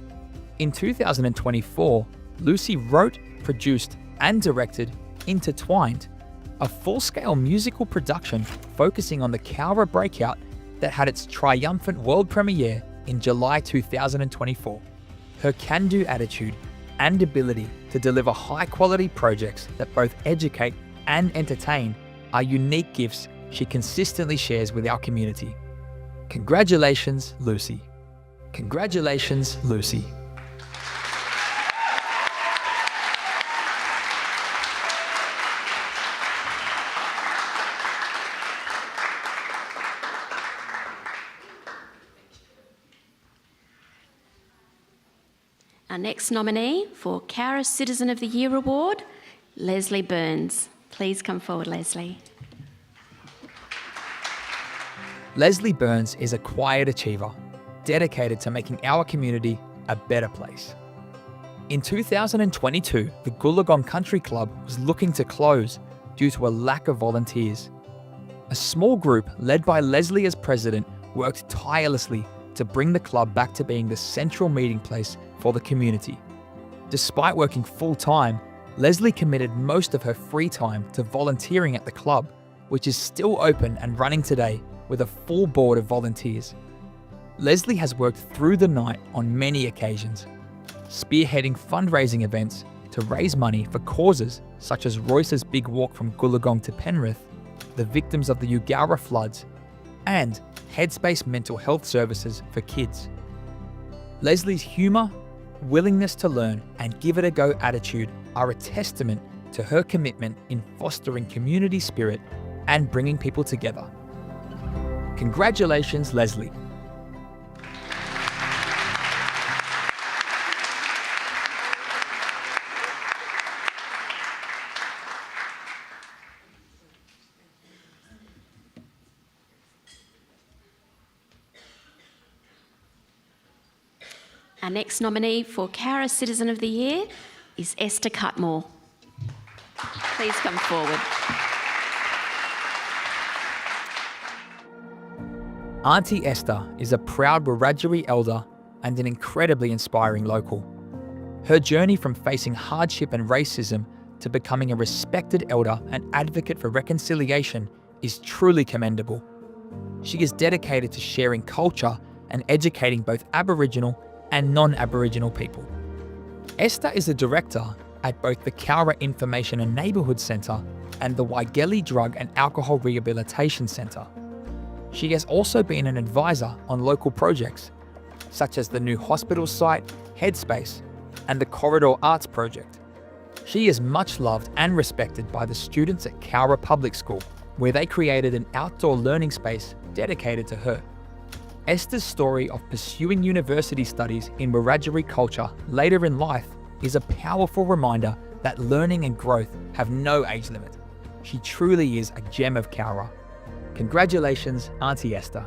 Speaker 5: In 2024, Lucy wrote, produced, and directed Intertwined, a full-scale musical production focusing on the Cowra Breakout that had its triumphant world premiere in July 2024. Her can-do attitude and ability to deliver high-quality projects that both educate and entertain are unique gifts she consistently shares with our community. Congratulations, Lucy. Congratulations, Lucy.
Speaker 1: Our next nominee for Cowra Citizen of the Year Award, Leslie Burns. Please come forward, Leslie.
Speaker 5: Leslie Burns is a quiet achiever, dedicated to making our community a better place. In 2022, the Goolagong Country Club was looking to close due to a lack of volunteers. A small group led by Leslie as president worked tirelessly to bring the club back to being the central meeting place for the community. Despite working full-time, Leslie committed most of her free time to volunteering at the club, which is still open and running today with a full board of volunteers. Leslie has worked through the night on many occasions, spearheading fundraising events to raise money for causes such as Royce's Big Walk from Goolagong to Penrith, the victims of the Cowra floods, and Headspace mental health services for kids. Leslie's humour, willingness to learn, and give it a go attitude are a testament to her commitment in fostering community spirit and bringing people together. Congratulations, Leslie.
Speaker 1: Our next nominee for Cowra Citizen of the Year is Esther Cutmore. Please come forward.
Speaker 5: Auntie Esther is a proud Wiradjuri elder and an incredibly inspiring local. Her journey from facing hardship and racism to becoming a respected elder and advocate for reconciliation is truly commendable. She is dedicated to sharing culture and educating both Aboriginal and non-Aboriginal people. Esther is a director at both the Cowra Information and Neighbourhood Centre and the Waigeli Drug and Alcohol Rehabilitation Centre. She has also been an advisor on local projects, such as the new hospital site, Headspace, and the Corridor Arts Project. She is much loved and respected by the students at Cowra Public School, where they created an outdoor learning space dedicated to her. Esther's story of pursuing university studies in Wiradjuri culture later in life is a powerful reminder that learning and growth have no age limit. She truly is a gem of Cowra. Congratulations, Auntie Esther.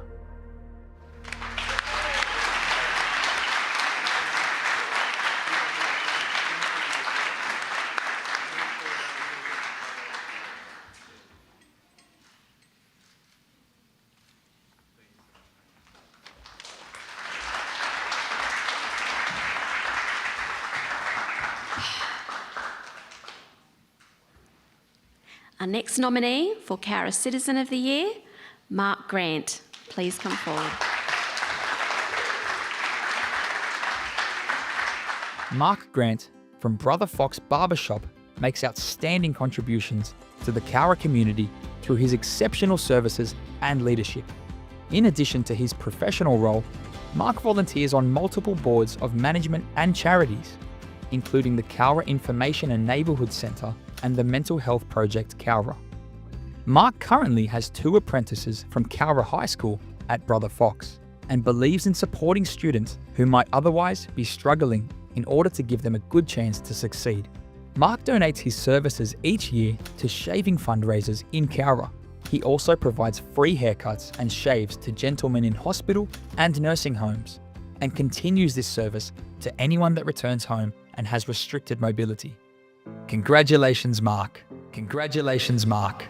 Speaker 1: Our next nominee for Cowra Citizen of the Year, Mark Grant. Please come forward.
Speaker 5: Mark Grant from Brother Fox Barbershop makes outstanding contributions to the Cowra community through his exceptional services and leadership. In addition to his professional role, Mark volunteers on multiple boards of management and charities, including the Cowra Information and Neighbourhood Centre and the Mental Health Project Cowra. Mark currently has 2 apprentices from Cowra High School at Brother Fox and believes in supporting students who might otherwise be struggling in order to give them a good chance to succeed. Mark donates his services each year to shaving fundraisers in Cowra. He also provides free haircuts and shaves to gentlemen in hospital and nursing homes, and continues this service to anyone that returns home and has restricted mobility. Congratulations, Mark. Congratulations, Mark.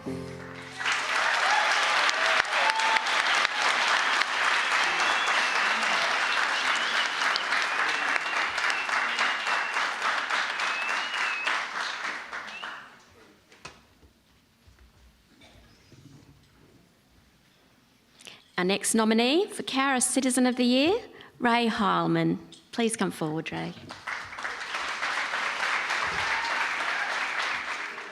Speaker 1: Our next nominee for Cowra Citizen of the Year, Ray Heilman. Please come forward, Ray.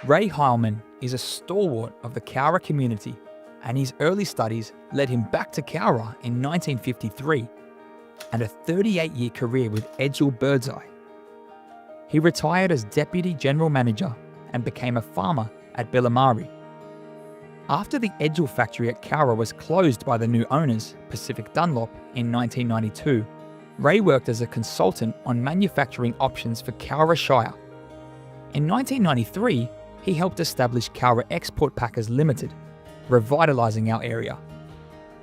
Speaker 5: Ray Heilman is a stalwart of the Cowra community, and his early studies led him back to Cowra in 1953 and a 38-year career with Edgell Birdseye. He retired as Deputy General Manager and became a farmer at Billimari. After the Edgell factory at Cowra was closed by the new owners, Pacific Dunlop, in 1992, Ray worked as a consultant on manufacturing options for Cowra Shire. In 1993, he helped establish Cowra Export Packers Limited, revitalising our area.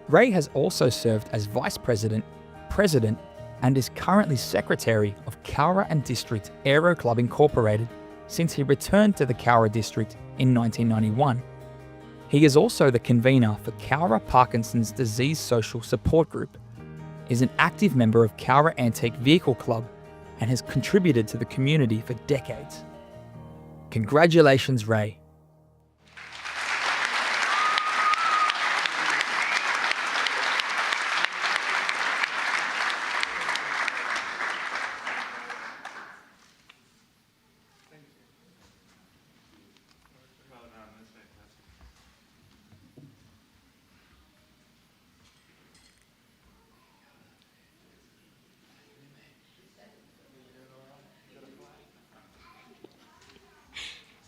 Speaker 5: Ray has also served as Vice President, President, and is currently Secretary of Cowra and District Aero Club Incorporated since he returned to the Cowra District in 1991. He is also the convener for Cowra Parkinson's Disease Social Support Group, is an active member of Cowra Antique Vehicle Club, and has contributed to the community for decades. Congratulations, Ray.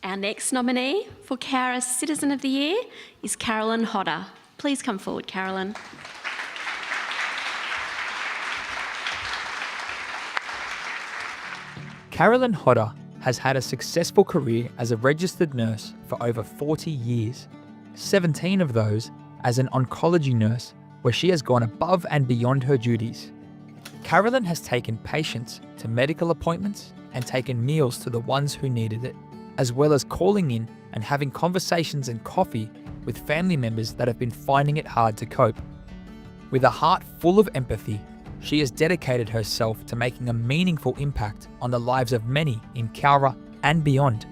Speaker 1: Our next nominee for Cowra Citizen of the Year is Carolyn Hodder. Please come forward, Carolyn.
Speaker 5: Carolyn Hodder has had a successful career as a registered nurse for over 40 years, 17 of those as an oncology nurse, where she has gone above and beyond her duties. Carolyn has taken patients to medical appointments and taken meals to the ones who needed it, as well as calling in and having conversations and coffee with family members that have been finding it hard to cope. With a heart full of empathy, she has dedicated herself to making a meaningful impact on the lives of many in Cowra and beyond.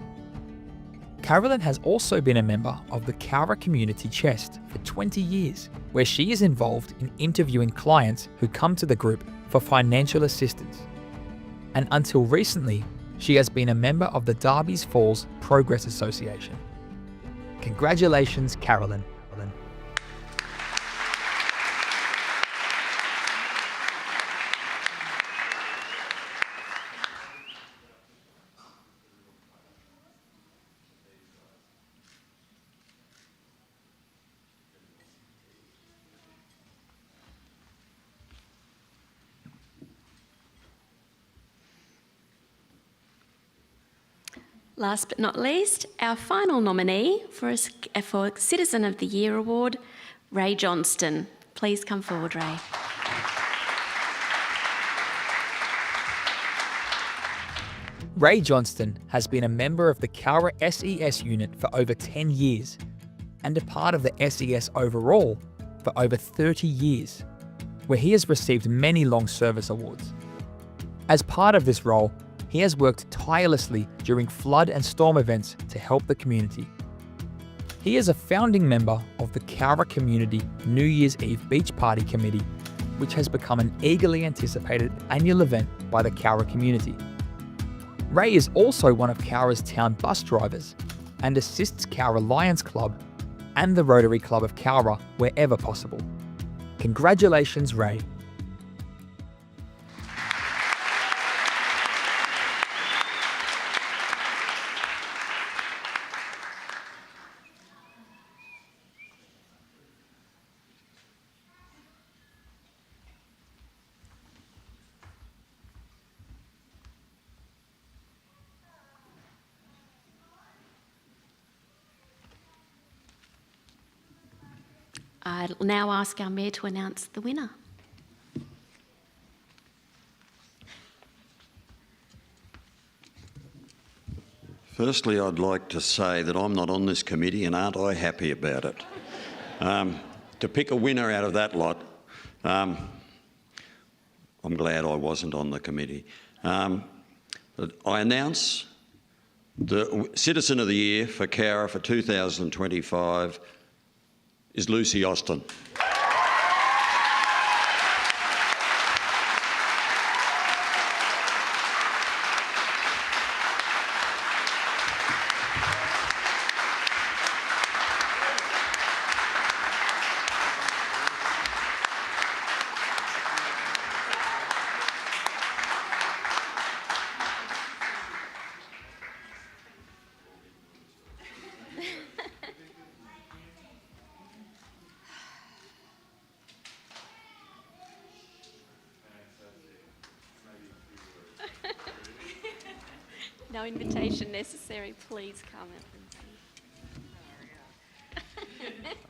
Speaker 5: Carolyn has also been a member of the Cowra Community Chest for 20 years, where she is involved in interviewing clients who come to the group for financial assistance. And until recently, she has been a member of the Darby's Falls Progress Association. Congratulations, Carolyn.
Speaker 1: Last but not least, our final nominee for Citizen of the Year award, Ray Johnston. Please come forward, Ray.
Speaker 5: Ray Johnston has been a member of the Cowra SES unit for over 10 years and a part of the SES overall for over 30 years, where he has received many long service awards. As part of this role, he has worked tirelessly during flood and storm events to help the community. He is a founding member of the Cowra Community New Year's Eve Beach Party Committee, which has become an eagerly anticipated annual event by the Cowra community. Ray is also one of Cowra's town bus drivers and assists Cowra Lions Club and the Rotary Club of Cowra wherever possible. Congratulations, Ray.
Speaker 1: I'll now ask our Mayor to announce the winner.
Speaker 4: Firstly, I'd like to say that I'm not on this committee, and aren't I happy about it? To pick a winner out of that lot, I'm glad I wasn't on the committee. But I announce the Citizen of the Year for Cowra for 2025 is Lucy Austin.
Speaker 1: No invitation necessary, please come.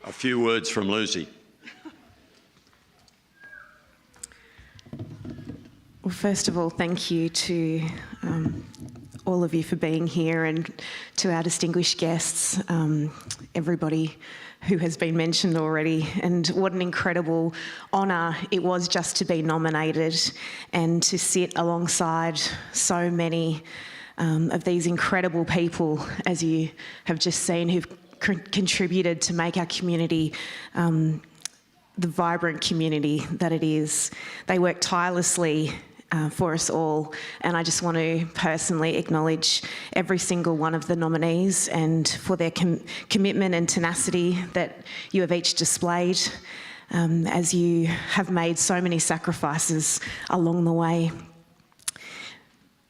Speaker 4: A few words from Lucy.
Speaker 12: Well, first of all, thank you to all of you for being here, and to our distinguished guests, everybody who has been mentioned already, and what an incredible honour it was just to be nominated and to sit alongside so many of these incredible people, as you have just seen, who've contributed to make our community the vibrant community that it is. They work tirelessly for us all, and I just want to personally acknowledge every single one of the nominees and for their commitment and tenacity that you have each displayed as you have made so many sacrifices along the way.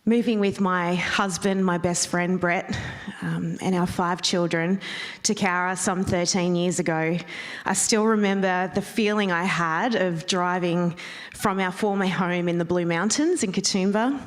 Speaker 12: Moving with my husband, my best friend Brett, and our 5 children to Cowra some 13 years ago, I still remember the feeling I had of driving from our former home in the Blue Mountains in Katoomba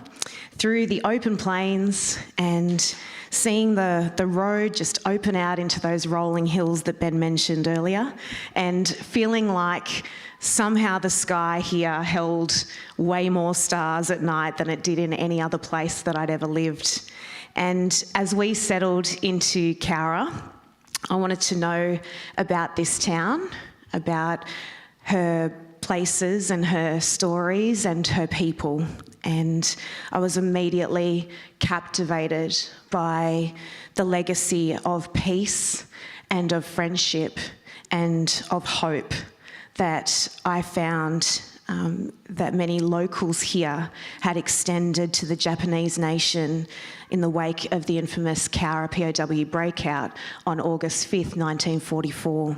Speaker 12: through the open plains and seeing the road just open out into those rolling hills that Ben mentioned earlier, and feeling like somehow the sky here held way more stars at night than it did in any other place that I'd ever lived. And as we settled into Cowra, I wanted to know about this town, about her places and her stories and her people. And I was immediately captivated by the legacy of peace and of friendship and of hope that I found that many locals here had extended to the Japanese nation in the wake of the infamous Cowra POW breakout on August 5th, 1944.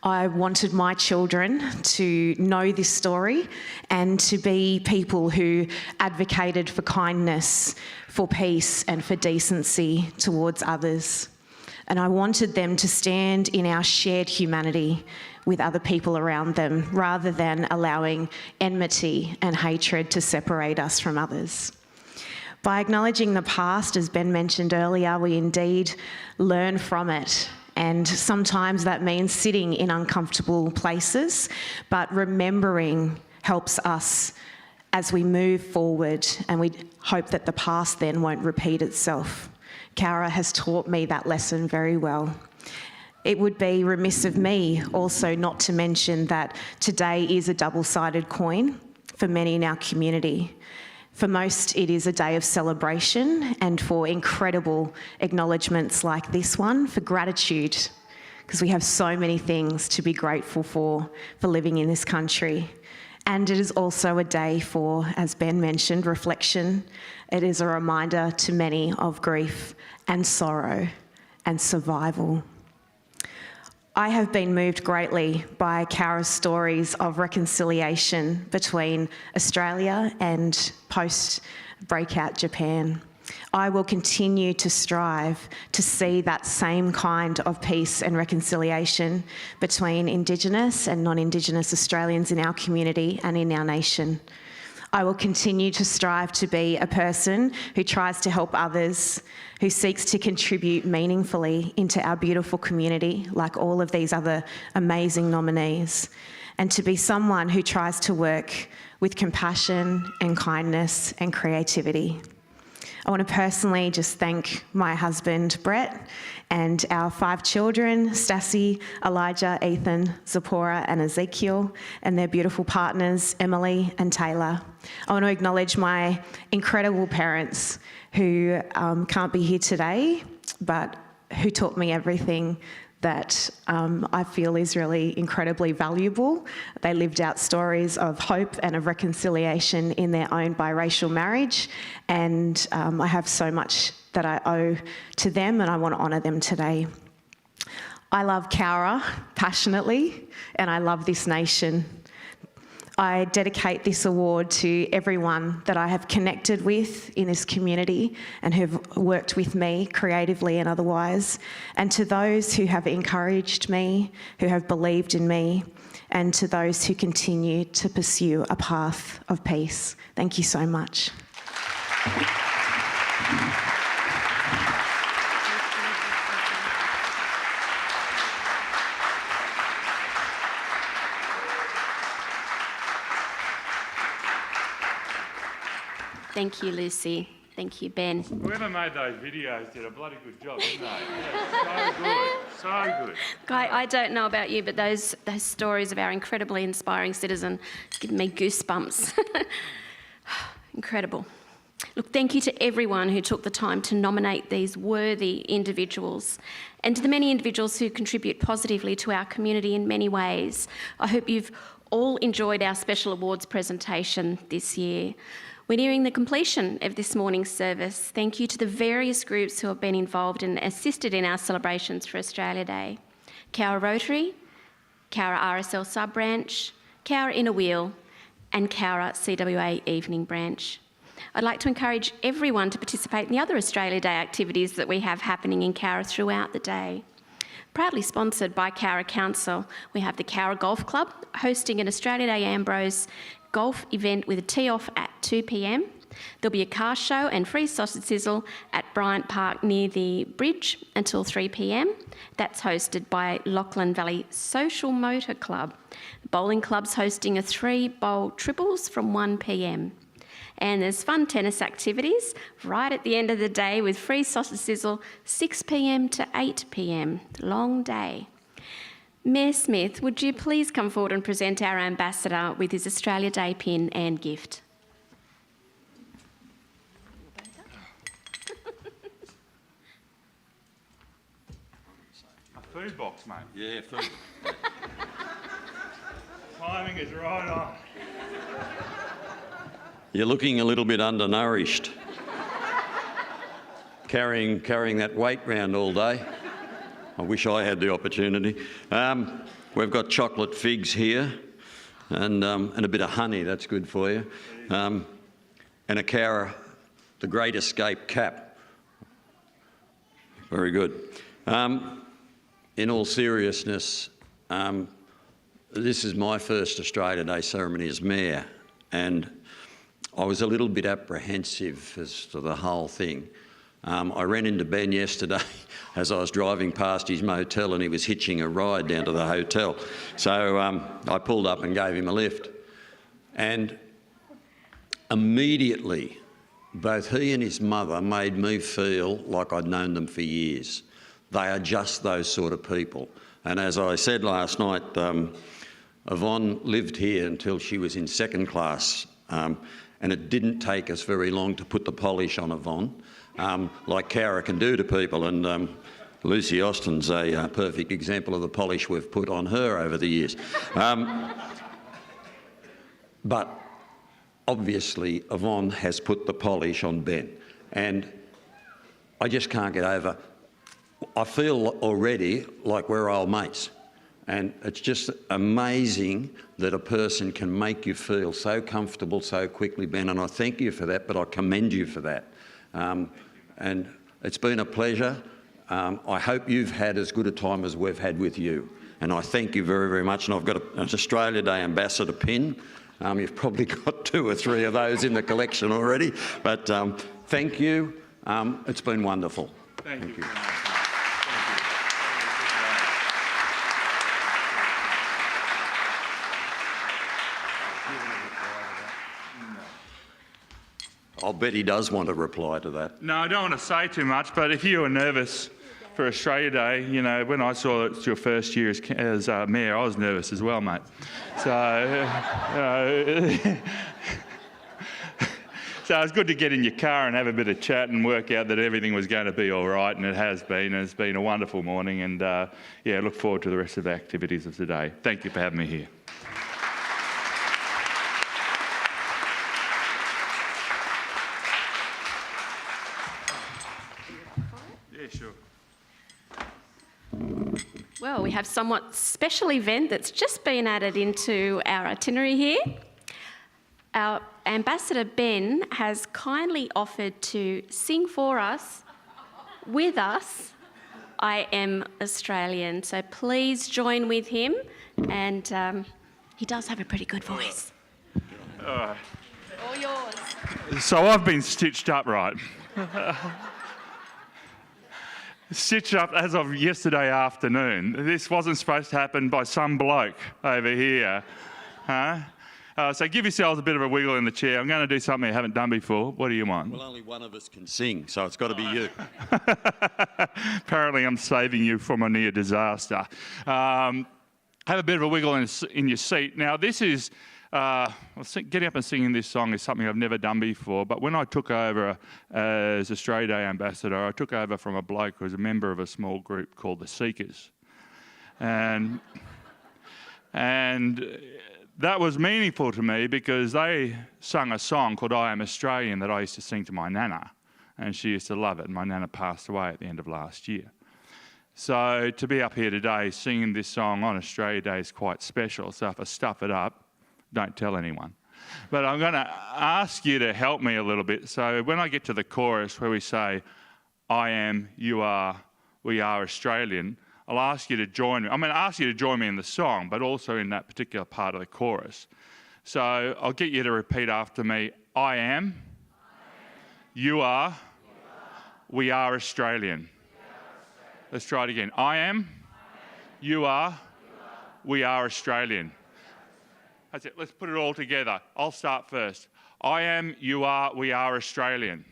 Speaker 12: I wanted my children to know this story and to be people who advocated for kindness, for peace and for decency towards others. And I wanted them to stand in our shared humanity with other people around them, rather than allowing enmity and hatred to separate us from others. By acknowledging the past, as Ben mentioned earlier, we indeed learn from it. And sometimes that means sitting in uncomfortable places, but remembering helps us as we move forward, and we hope that the past then won't repeat itself. Cowra has taught me that lesson very well. It would be remiss of me also not to mention that today is a double-sided coin for many in our community. For most, it is a day of celebration, and for incredible acknowledgements like this one, for gratitude, because we have so many things to be grateful for living in this country. And it is also a day for, as Ben mentioned, reflection. It is a reminder to many of grief and sorrow and survival. I have been moved greatly by Cowra's stories of reconciliation between Australia and post-breakout Japan. I will continue to strive to see that same kind of peace and reconciliation between Indigenous and non-Indigenous Australians in our community and in our nation. I will continue to strive to be a person who tries to help others, who seeks to contribute meaningfully into our beautiful community, like all of these other amazing nominees, and to be someone who tries to work with compassion and kindness and creativity. I want to personally just thank my husband, Brett, and our 5 children, Stassi, Elijah, Ethan, Zipporah, and Ezekiel, and their beautiful partners, Emily and Taylor. I want to acknowledge my incredible parents who can't be here today, but who taught me everything that I feel is really incredibly valuable. They lived out stories of hope and of reconciliation in their own biracial marriage, and I have so much that I owe to them, and I want to honour them today. I love Cowra passionately, and I love this nation. I dedicate this award to everyone that I have connected with in this community and who've worked with me creatively and otherwise, and to those who have encouraged me, who have believed in me, and to those who continue to pursue a path of peace. Thank you so much.
Speaker 1: Thank you, Lucy. Thank you, Ben.
Speaker 3: Whoever made those videos did a bloody good job, didn't they? Yeah, so good, so good.
Speaker 1: Guy, I don't know about you, but those stories of our incredibly inspiring citizen give me goosebumps. Incredible. Look, thank you to everyone who took the time to nominate these worthy individuals, and to the many individuals who contribute positively to our community in many ways. I hope you've all enjoyed our special awards presentation this year. We're nearing the completion of this morning's service. Thank you to the various groups who have been involved and assisted in our celebrations for Australia Day. Cowra Rotary, Cowra RSL Sub-Branch, Cowra Inner Wheel, and Cowra CWA Evening Branch. I'd like to encourage everyone to participate in the other Australia Day activities that we have happening in Cowra throughout the day. Proudly sponsored by Cowra Council, we have the Cowra Golf Club hosting an Australia Day Ambrose golf event with a tee-off at 2 p.m. There'll be a car show and free sausage sizzle at Bryant Park near the bridge until 3 p.m. That's hosted by Lachlan Valley Social Motor Club. The bowling club's hosting a 3-bowl triples from 1 p.m. And there's fun tennis activities right at the end of the day with free sausage sizzle 6 p.m. to 8 p.m. Long day. Mayor Smith, would you please come forward and present our ambassador with his Australia Day pin and gift?
Speaker 3: A food box, mate.
Speaker 4: Yeah, food.
Speaker 3: Timing is right on.
Speaker 4: You're looking a little bit undernourished. Carrying that weight round all day. I wish I had the opportunity. We've got chocolate figs here and a bit of honey, that's good for you. And a Cowra, the Great Escape cap. Very good. In all seriousness, this is my first Australia Day ceremony as mayor, and I was a little bit apprehensive as to the whole thing. I ran into Ben yesterday as I was driving past his motel, and he was hitching a ride down to the hotel. So I pulled up and gave him a lift. And immediately, both he and his mother made me feel like I'd known them for years. They are just those sort of people. And as I said last night, Yvonne lived here until she was in second class, and it didn't take us very long to put the polish on Yvonne. Like Cowra can do to people, and Lucy Austin's a perfect example of the polish we've put on her over the years. but obviously Yvonne has put the polish on Ben, and I just can't get over. I feel already like we're old mates, and it's just amazing that a person can make you feel so comfortable so quickly, Ben, and I thank you for that, but I commend you for that. And it's been a pleasure. I hope you've had as good a time as we've had with you, and I thank you very, very much. And I've got an Australia Day Ambassador pin. You've probably got 2 or 3 of those in the collection already, but thank you. It's been wonderful.
Speaker 3: Thank you.
Speaker 4: I'll bet he does want to reply to that.
Speaker 3: No, I don't want to say too much, but if you were nervous for Australia Day, you know, when I saw it's your first year as mayor, I was nervous as well, mate. So, so it's good to get in your car and have a bit of chat and work out that everything was going to be all right, and it has been. It's been a wonderful morning, and yeah, look forward to the rest of the activities of today. Thank you for having me here. Yeah, sure.
Speaker 1: Well, we have somewhat special event that's just been added into our itinerary here. Our Ambassador Ben has kindly offered to sing for us, with us, I Am Australian. So please join with him, and he does have a pretty good voice. All yours.
Speaker 3: So I've been stitched up, right? Stitched up as of yesterday afternoon. This wasn't supposed to happen by some bloke over here. Huh? So give yourselves a bit of a wiggle in the chair. I'm going to do something I haven't done before. What do you want?
Speaker 4: Well, only one of us can sing, so it's got to be you.
Speaker 3: Apparently I'm saving you from a near disaster. Have a bit of a wiggle in your seat. Now this is, getting up and singing this song is something I've never done before, but when I took over as Australia Day Ambassador, I took over from a bloke who was a member of a small group called the Seekers. And that was meaningful to me because they sung a song called I Am Australian that I used to sing to my nana, and she used to love it, and my nana passed away at the end of last year. So to be up here today singing this song on Australia Day is quite special, so if I stuff it up, don't tell anyone. But I'm going to ask you to help me a little bit. So when I get to the chorus where we say, I am, you are, we are Australian, I'll ask you to join me. I'm going to ask you to join me in the song, but also in that particular part of the chorus. So I'll get you to repeat after me. I am, you are, we are Australian. Let's try it again. I am, you are, we are Australian. That's it. Let's put it all together. I'll start first. I am, you are, we are Australian.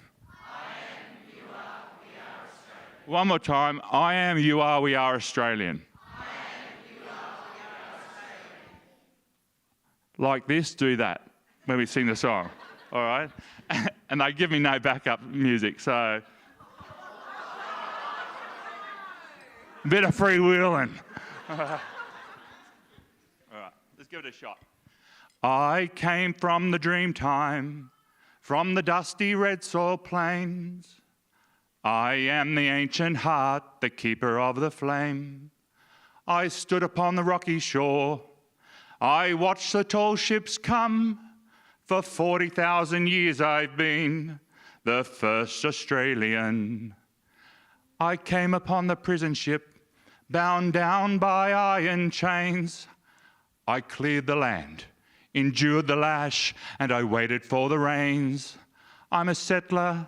Speaker 3: One more time. I am, you are, we are Australian. I am, you are, we are Australian. Like this, do that when we sing the song. All right? And they give me no backup music, so. A bit of freewheeling. All right, let's give it a shot. I came from the dream time, from the dusty red soil plains. I am the ancient heart, the keeper of the flame. I stood upon the rocky shore. I watched the tall ships come. For 40,000 years I've been the first Australian. I came upon the prison ship, bound down by iron chains. I cleared the land, endured the lash, and I waited for the rains. I'm a settler,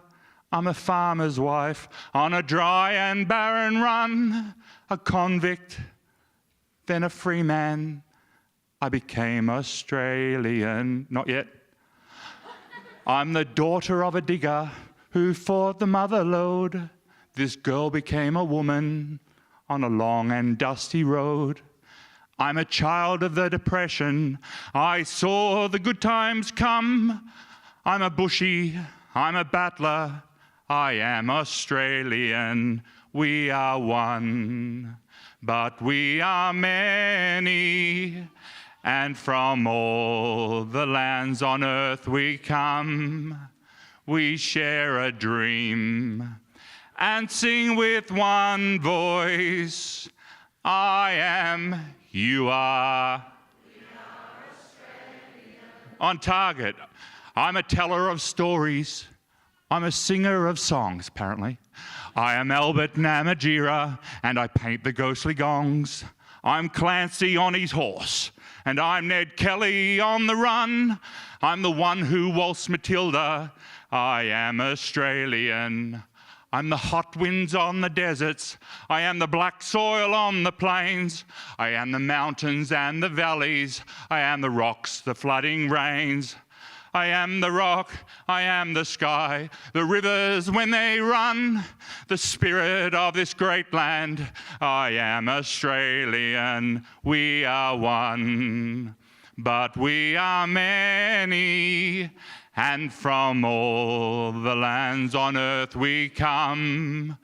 Speaker 3: I'm a farmer's wife, on a dry and barren run, a convict, then a free man. I became Australian. Not yet. I'm the daughter of a digger who fought the mother lode. This girl became a woman on a long and dusty road. I'm a child of the Depression. I saw the good times come. I'm a bushie, I'm a battler. I am Australian. We are one, but we are many, and from all the lands on earth we come. We share a dream and sing with one voice. I am, you are. On target. I'm a teller of stories. I'm a singer of songs, apparently. I am Albert Namatjira, and I paint the ghostly gongs. I'm Clancy on his horse, and I'm Ned Kelly on the run. I'm the one who waltzed Matilda. I am Australian. I'm the hot winds on the deserts. I am the black soil on the plains. I am the mountains and the valleys. I am the rocks, the flooding rains. I am the rock, I am the sky, the rivers when they run, the spirit of this great land. I am Australian, we are one, but we are many, and from all the lands on earth we come.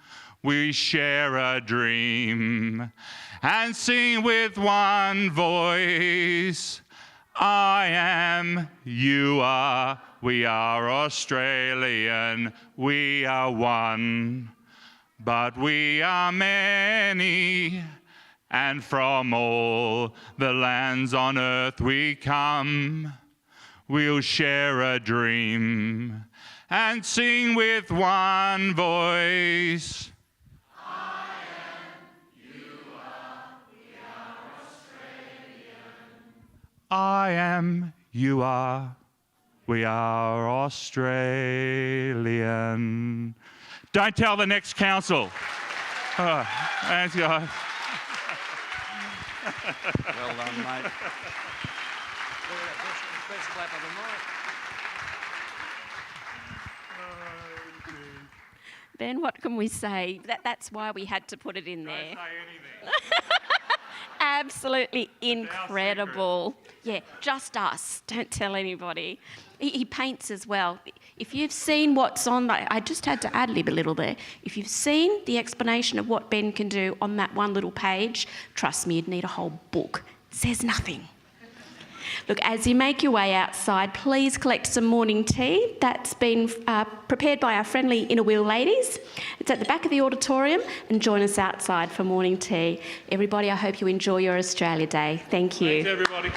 Speaker 3: We share a dream and sing with one voice. I am, you are, we are Australian, we are one, but we are many, and from all the lands on earth we come. We'll share a dream and sing with one voice. I am, you are, we are Australian. Don't tell the next council. Thanks, guys.
Speaker 4: Well done, mate.
Speaker 1: Ben, what can we say? That's why we had to put it in there.
Speaker 3: Don't say anything.
Speaker 1: Absolutely incredible. Yeah, just us. Don't tell anybody. He paints as well. If you've seen what's on, I just had to ad-lib a little there. If you've seen the explanation of what Ben can do on that one little page, trust me, you'd need a whole book. It says nothing. Look, as you make your way outside, please collect some morning tea. That's been prepared by our friendly Inner Wheel ladies. It's at the back of the auditorium, and join us outside for morning tea. Everybody, I hope you enjoy your Australia Day. Thank you.
Speaker 3: Thanks, everybody.